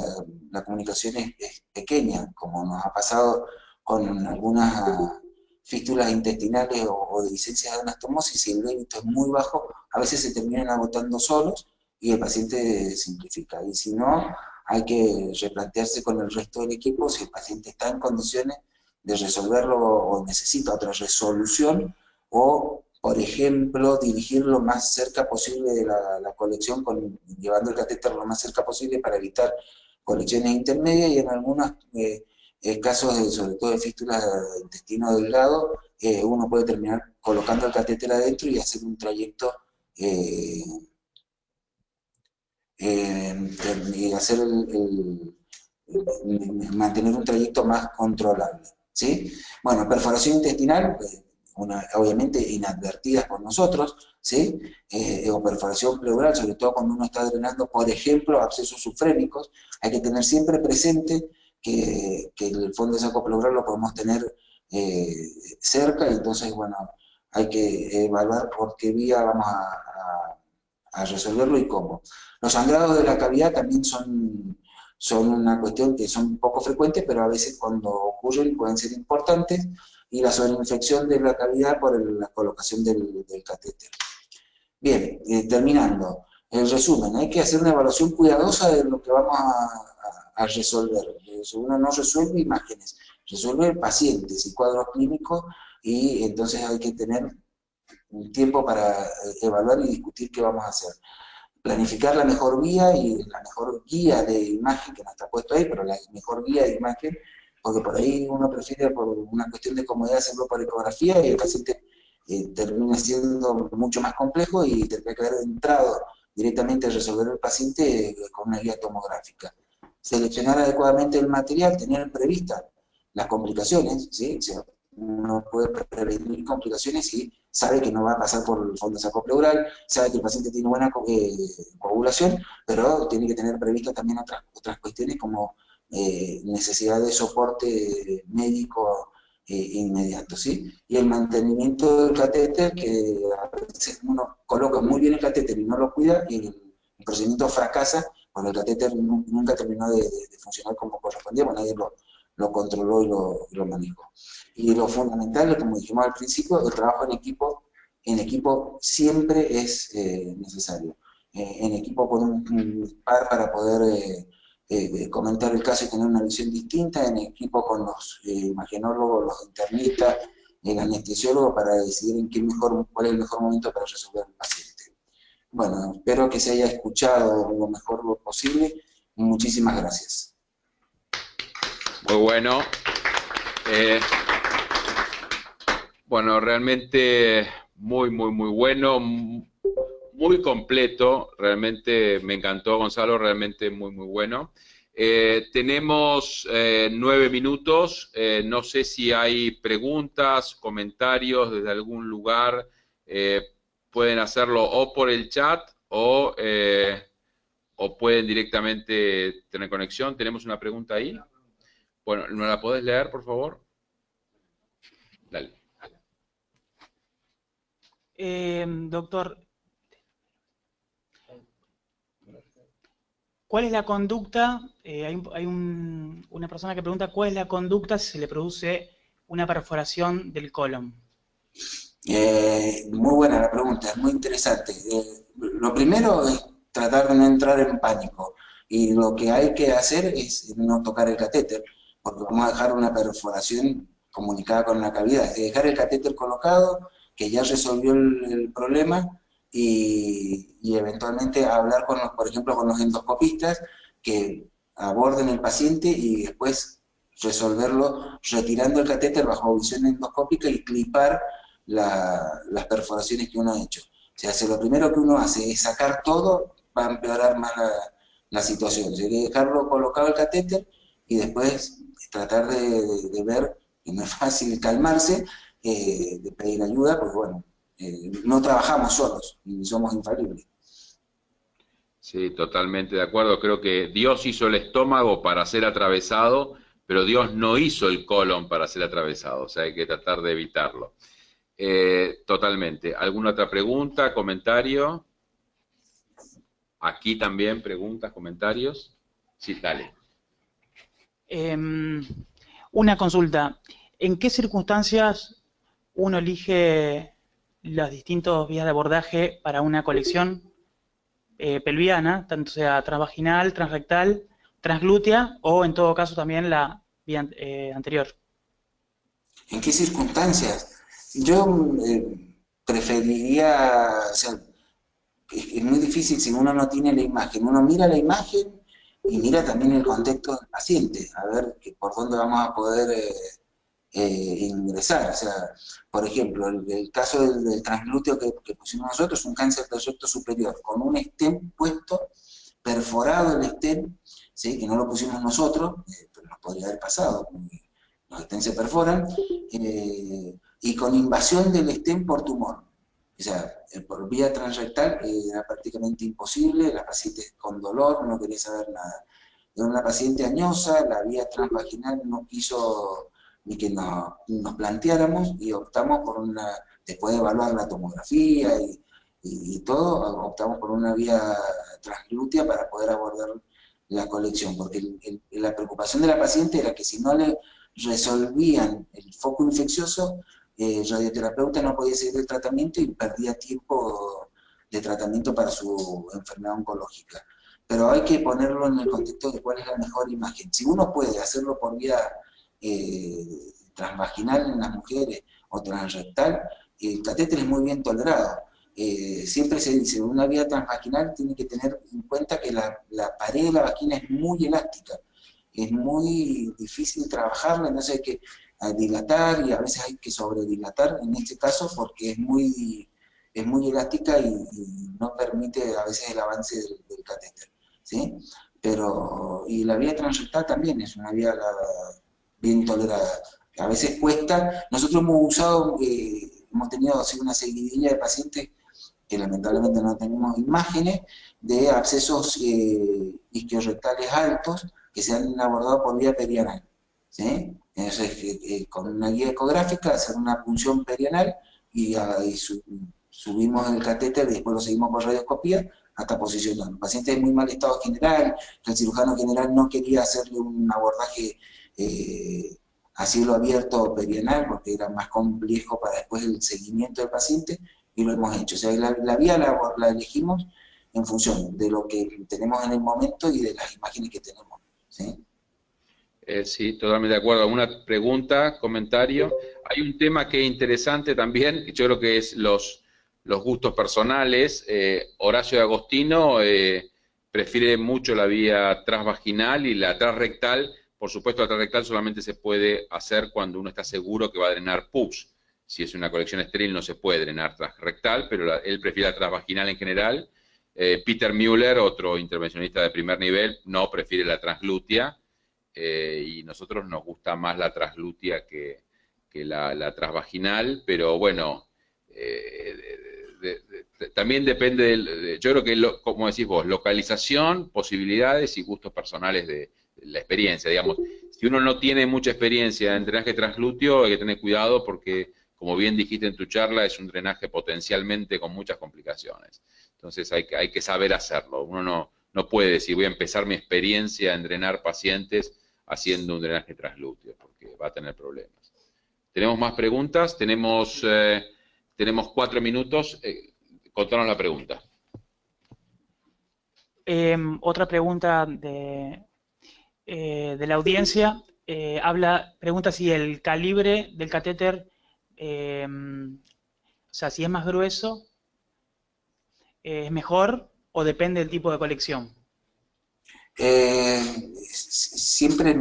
la comunicación es pequeña, como nos ha pasado con algunas fístulas intestinales o de licencias de anastomosis, si el débito es muy bajo, a veces se terminan agotando solos y el paciente simplifica. Y si no, hay que replantearse con el resto del equipo si el paciente está en condiciones de resolverlo o necesita otra resolución, o, por ejemplo, dirigir lo más cerca posible de la colección, llevando el catéter lo más cerca posible para evitar colecciones intermedias, y en algunos casos, sobre todo de fístulas de intestino delgado, uno puede terminar colocando el catéter adentro y hacer un trayecto y hacer mantener un trayecto más controlable, ¿sí? Bueno, perforación intestinal, obviamente inadvertidas por nosotros, ¿sí? O perforación pleural, sobre todo cuando uno está drenando, por ejemplo, abscesos subfrénicos, hay que tener siempre presente que el fondo de saco pleural lo podemos tener cerca, y entonces, bueno, hay que evaluar por qué vía vamos a resolverlo y cómo. Los sangrados de la cavidad también son una cuestión que son poco frecuentes, pero a veces cuando ocurren pueden ser importantes, y la sobreinfección de la cavidad por la colocación del catéter. Bien, terminando. El resumen, hay que hacer una evaluación cuidadosa de lo que vamos a resolver. Uno no resuelve imágenes, resuelve pacientes y cuadros clínicos, y entonces hay que tener un tiempo para evaluar y discutir qué vamos a hacer. Planificar la mejor guía y la mejor guía de imagen, que no está puesto ahí, pero la mejor guía de imagen, porque por ahí uno prefiere, por una cuestión de comodidad, hacerlo por ecografía, y el paciente termina siendo mucho más complejo y tendría que haber entrado directamente a resolver el paciente con una guía tomográfica. Seleccionar adecuadamente el material, tener previstas las complicaciones, ¿sí? O sea, uno puede prevenir complicaciones si sabe que no va a pasar por el fondo sacopleural, sabe que el paciente tiene buena coagulación, pero tiene que tener previsto también otras cuestiones como necesidad de soporte médico inmediato, ¿sí? Y el mantenimiento del catéter, que a veces uno coloca muy bien el catéter y no lo cuida, y el procedimiento fracasa cuando el catéter nunca terminó de funcionar como correspondía, bueno, nadie lo controló y lo manejó. Y lo fundamental, como dijimos al principio, el trabajo en equipo siempre es necesario. En equipo con un par para poder comentar el caso y tener una visión distinta, en equipo con los imagenólogos, los internistas, el anestesiólogo, para decidir cuál es el mejor momento para resolver el paciente. Bueno, espero que se haya escuchado lo mejor posible. Muchísimas gracias. Muy bueno. Bueno, realmente muy bueno, muy completo, realmente me encantó, Gonzalo, realmente muy bueno. Tenemos 9 minutos, no sé si hay preguntas, comentarios desde algún lugar, eh, pueden hacerlo o por el chat o pueden directamente tener conexión. ¿Tenemos una pregunta ahí? Bueno, ¿no la podés leer, por favor? Dale. Doctor, ¿cuál es la conducta? Una persona que pregunta cuál es la conducta si se le produce una perforación del colon. Muy buena la pregunta, es muy interesante. Lo primero es tratar de no entrar en pánico y lo que hay que hacer es no tocar el catéter, porque vamos a dejar una perforación comunicada con la cavidad, es dejar el catéter colocado, que ya resolvió el problema y eventualmente hablar con los, por ejemplo, con los endoscopistas que aborden el paciente y después resolverlo retirando el catéter bajo visión endoscópica y clipar las perforaciones que uno ha hecho. O sea, si lo primero que uno hace es sacar todo, va a empeorar más la situación. O sea, hay que dejarlo colocado el catéter y después tratar de ver, que no es fácil calmarse, de pedir ayuda, porque bueno, no trabajamos solos, ni somos infalibles. Sí, totalmente de acuerdo. Creo que Dios hizo el estómago para ser atravesado, pero Dios no hizo el colon para ser atravesado. O sea, hay que tratar de evitarlo. Totalmente. ¿Alguna otra pregunta, comentario? Aquí también preguntas, comentarios. Sí, dale. Una consulta. ¿En qué circunstancias uno elige las distintas vías de abordaje para una colección pelviana, tanto sea transvaginal, transrectal, transglútea o en todo caso también la vía anterior? ¿En qué circunstancias? Yo preferiría, o sea, es muy difícil si uno no tiene la imagen. Uno mira la imagen y mira también el contexto del paciente, a ver por dónde vamos a poder ingresar. O sea, por ejemplo, el caso del transglúteo que pusimos nosotros es un cáncer del recto superior, con un stent puesto, perforado el stent, ¿sí? Que no lo pusimos nosotros, pero nos podría haber pasado, los stents se perforan, y con invasión del stent por tumor. O sea, por vía transrectal era prácticamente imposible, la paciente con dolor, no quería saber nada. Era una paciente añosa, la vía transvaginal no quiso ni que nos planteáramos y optamos por una, después de evaluar la tomografía y todo, optamos por una vía transglútea para poder abordar la colección, porque la preocupación de la paciente era que si no le resolvían el foco infeccioso, el radioterapeuta no podía seguir el tratamiento y perdía tiempo de tratamiento para su enfermedad oncológica. Pero hay que ponerlo en el contexto de cuál es la mejor imagen. Si uno puede hacerlo por vía transvaginal en las mujeres o transrectal, el catéter es muy bien tolerado. Siempre se dice, una vía transvaginal tiene que tener en cuenta que la pared de la vagina es muy elástica, es muy difícil trabajarla, entonces hay que dilatar y a veces hay que sobredilatar en este caso porque es muy elástica y no permite a veces el avance del catéter, ¿sí? Pero, y la vía transrectal también es una vía bien tolerada. A veces cuesta, nosotros hemos usado, hemos tenido así una seguidilla de pacientes que lamentablemente no tenemos imágenes, de abscesos isquiorrectales altos que se han abordado por vía perianal, ¿sí? Entonces, con una guía ecográfica, hacer una punción perianal y subimos el catéter y después lo seguimos por radioscopía hasta posicionarlo. El paciente en muy mal estado general, el cirujano general no quería hacerle un abordaje a cielo abierto perianal porque era más complejo para después el seguimiento del paciente y lo hemos hecho. O sea, la vía la elegimos en función de lo que tenemos en el momento y de las imágenes que tenemos, ¿sí? Sí, totalmente de acuerdo. ¿Alguna pregunta, comentario? Hay un tema que es interesante también, que yo creo que es los gustos personales. Horacio de Agostino prefiere mucho la vía transvaginal y la transrectal. Por supuesto, la transrectal solamente se puede hacer cuando uno está seguro que va a drenar pus. si es una colección estéril no se puede drenar transrectal, pero él prefiere la transvaginal en general. Peter Müller, otro intervencionista de primer nivel, no prefiere la transglútea, y nosotros nos gusta más la transglútea que la transvaginal, pero bueno, también depende, yo creo que, como decís vos, localización, posibilidades y gustos personales de la experiencia, digamos. Si uno no tiene mucha experiencia en drenaje transglúteo, hay que tener cuidado porque, como bien dijiste en tu charla, es un drenaje potencialmente con muchas complicaciones. Entonces hay que saber hacerlo. Uno no puede decir, voy a empezar mi experiencia en drenar pacientes haciendo un drenaje transglúteo, porque va a tener problemas. ¿Tenemos más preguntas? Tenemos 4 minutos. Contanos la pregunta. Otra pregunta de la audiencia. Pregunta si el calibre del catéter, o sea, si es más grueso, es mejor o depende del tipo de colección. Siempre,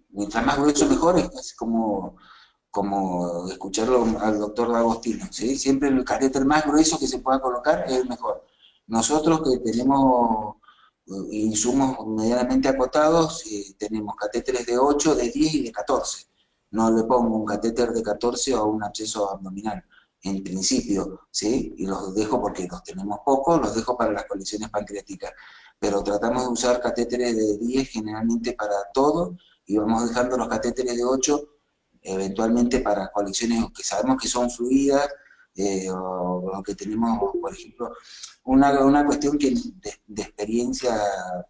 mientras más grueso mejor, es como escucharlo al doctor D'Agostino, ¿sí? Siempre el catéter más grueso que se pueda colocar es el mejor. Nosotros que tenemos insumos medianamente acotados, tenemos catéteres de 8, de 10 y de 14. No le pongo un catéter de 14 a un absceso abdominal, en principio, ¿sí? Y los dejo porque los tenemos pocos, los dejo para las colecciones pancreáticas. Pero tratamos de usar catéteres de 10 generalmente para todo, y vamos dejando los catéteres de 8 eventualmente para colecciones que sabemos que son fluidas, o que tenemos, por ejemplo, una cuestión que de experiencia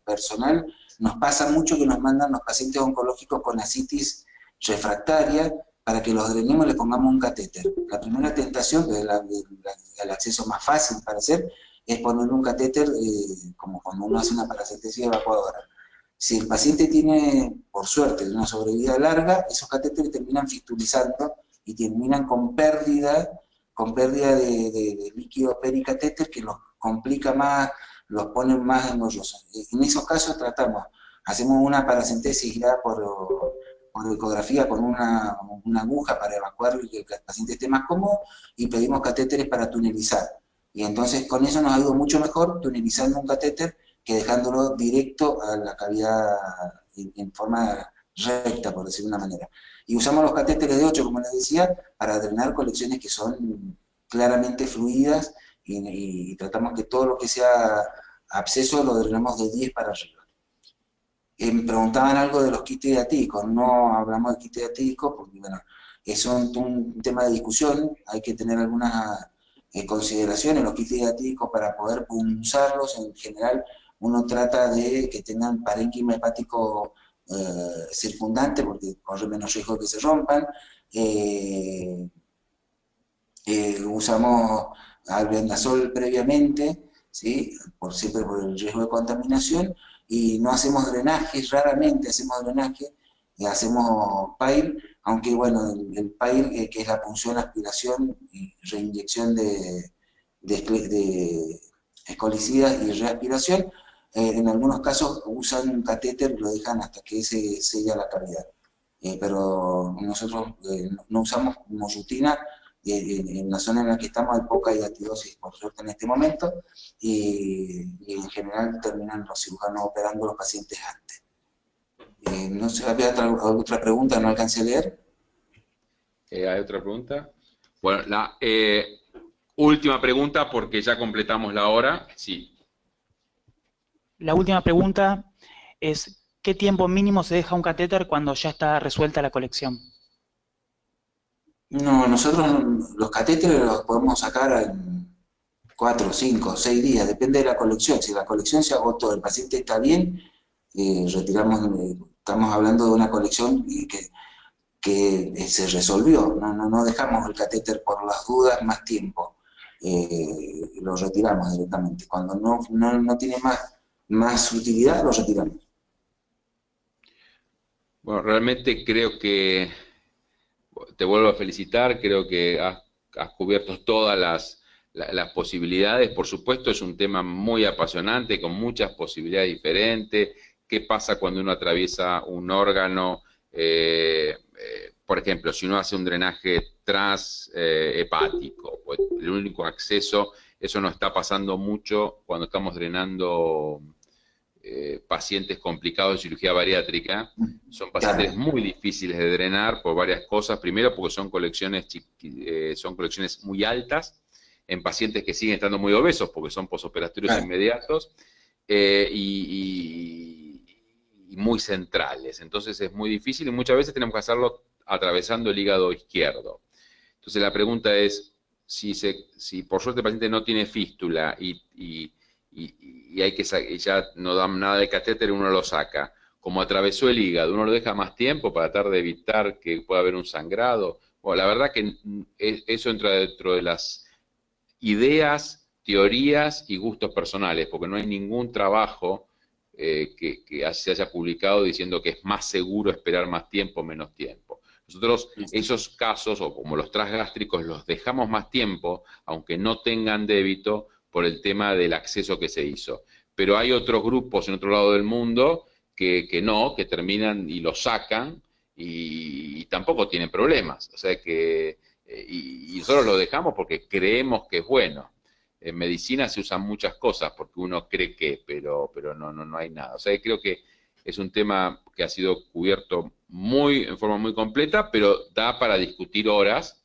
personal, nos pasa mucho que nos mandan los pacientes oncológicos con ascitis refractaria para que los drenemos y le pongamos un catéter. La primera tentación, que es el acceso más fácil para hacer, es ponerle un catéter, como cuando uno hace una paracentesia evacuadora. Si el paciente tiene, por suerte, una sobrevida larga, esos catéteres terminan fistulizando y terminan con pérdida de líquido pericatéter, que los complica más, los pone más engorrosos. En esos casos hacemos una paracentesis ya por ecografía con una aguja para evacuar y que el paciente esté más cómodo, y pedimos catéteres para tunelizar. Y entonces con eso nos ha ido mucho mejor tunelizando un catéter que dejándolo directo a la cavidad en forma recta, por decirlo de una manera. Y usamos los catéteres de 8, como les decía, para drenar colecciones que son claramente fluidas, y tratamos que todo lo que sea absceso lo drenamos de 10 para arriba. Me preguntaban algo de los kits diatídicos. No hablamos de kits diatídicos porque, bueno, es un tema de discusión, hay que tener algunas consideraciones. Los kits diatídicos, para poder punzarlos, en general uno trata de que tengan parénquima hepático circundante, porque corre menos riesgo de que se rompan. Usamos albendazol previamente, ¿sí? Siempre por el riesgo de contaminación, y no hacemos drenajes, raramente hacemos drenaje, hacemos PAIL, aunque bueno, el PAIL, que es la punción, aspiración y reinyección de escolicidas y reaspiración, en algunos casos usan un catéter y lo dejan hasta que se sella la cavidad. Pero nosotros no usamos como rutina. En la zona en la que estamos hay poca hidatidosis, por suerte, en este momento, y en general terminan los cirujanos operando a los pacientes antes. No sé, ¿había otra pregunta? ¿No alcancé a leer? ¿Hay otra pregunta? Bueno, la última pregunta, porque ya completamos la hora. Sí. La última pregunta es, ¿qué tiempo mínimo se deja un catéter cuando ya está resuelta la colección? No, nosotros los catéteres los podemos sacar en 4, 5, 6 días, depende de la colección. Si la colección se agotó, el paciente está bien, retiramos. Estamos hablando de una colección que se resolvió, no dejamos el catéter por las dudas más tiempo, lo retiramos directamente. Cuando no tiene más utilidad, lo retiramos. Bueno, realmente creo que te vuelvo a felicitar, creo que has cubierto todas las posibilidades. Por supuesto, es un tema muy apasionante, con muchas posibilidades diferentes. ¿Qué pasa cuando uno atraviesa un órgano por ejemplo, si uno hace un drenaje transhepático, pues el único acceso, eso no está pasando mucho cuando estamos drenando pacientes complicados de cirugía bariátrica. Son pacientes muy difíciles de drenar por varias cosas. Primero, porque son colecciones muy altas en pacientes que siguen estando muy obesos, porque son posoperatorios inmediatos, y muy centrales. Entonces es muy difícil y muchas veces tenemos que hacerlo atravesando el hígado izquierdo. Entonces la pregunta es, si por suerte el paciente no tiene fístula y ya no dan nada de catéter, uno lo saca. Como atravesó el hígado, uno lo deja más tiempo para tratar de evitar que pueda haber un sangrado. Bueno, la verdad que eso entra dentro de las ideas, teorías y gustos personales, porque no hay ningún trabajo que se haya publicado diciendo que es más seguro esperar más tiempo o menos tiempo. Nosotros esos casos, o como los transgástricos, los dejamos más tiempo, aunque no tengan débito, por el tema del acceso que se hizo. Pero hay otros grupos en otro lado del mundo que terminan y lo sacan y tampoco tienen problemas. O sea que, y nosotros lo dejamos porque creemos que es bueno. En medicina se usan muchas cosas porque uno cree que, pero no hay nada. O sea, creo que es un tema que ha sido cubierto en forma muy completa, pero da para discutir horas,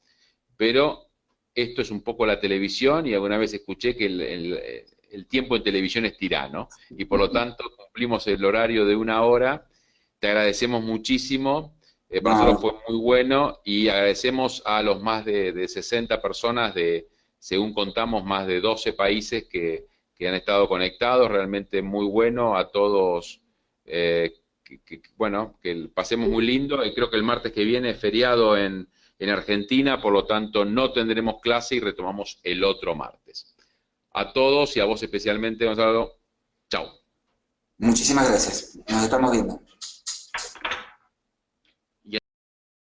pero esto es un poco la televisión y alguna vez escuché que el tiempo en televisión es tirano y por lo tanto cumplimos el horario de 1 hora. Te agradecemos muchísimo, para nosotros fue muy bueno y agradecemos a los más de 60 personas según contamos, más de 12 países que han estado conectados, realmente muy bueno a todos, bueno, que pasemos muy lindo, y creo que el martes que viene es feriado en Argentina, por lo tanto no tendremos clase y retomamos el otro martes. A todos y a vos especialmente, Gonzalo, chao. Muchísimas gracias. Nos estamos viendo.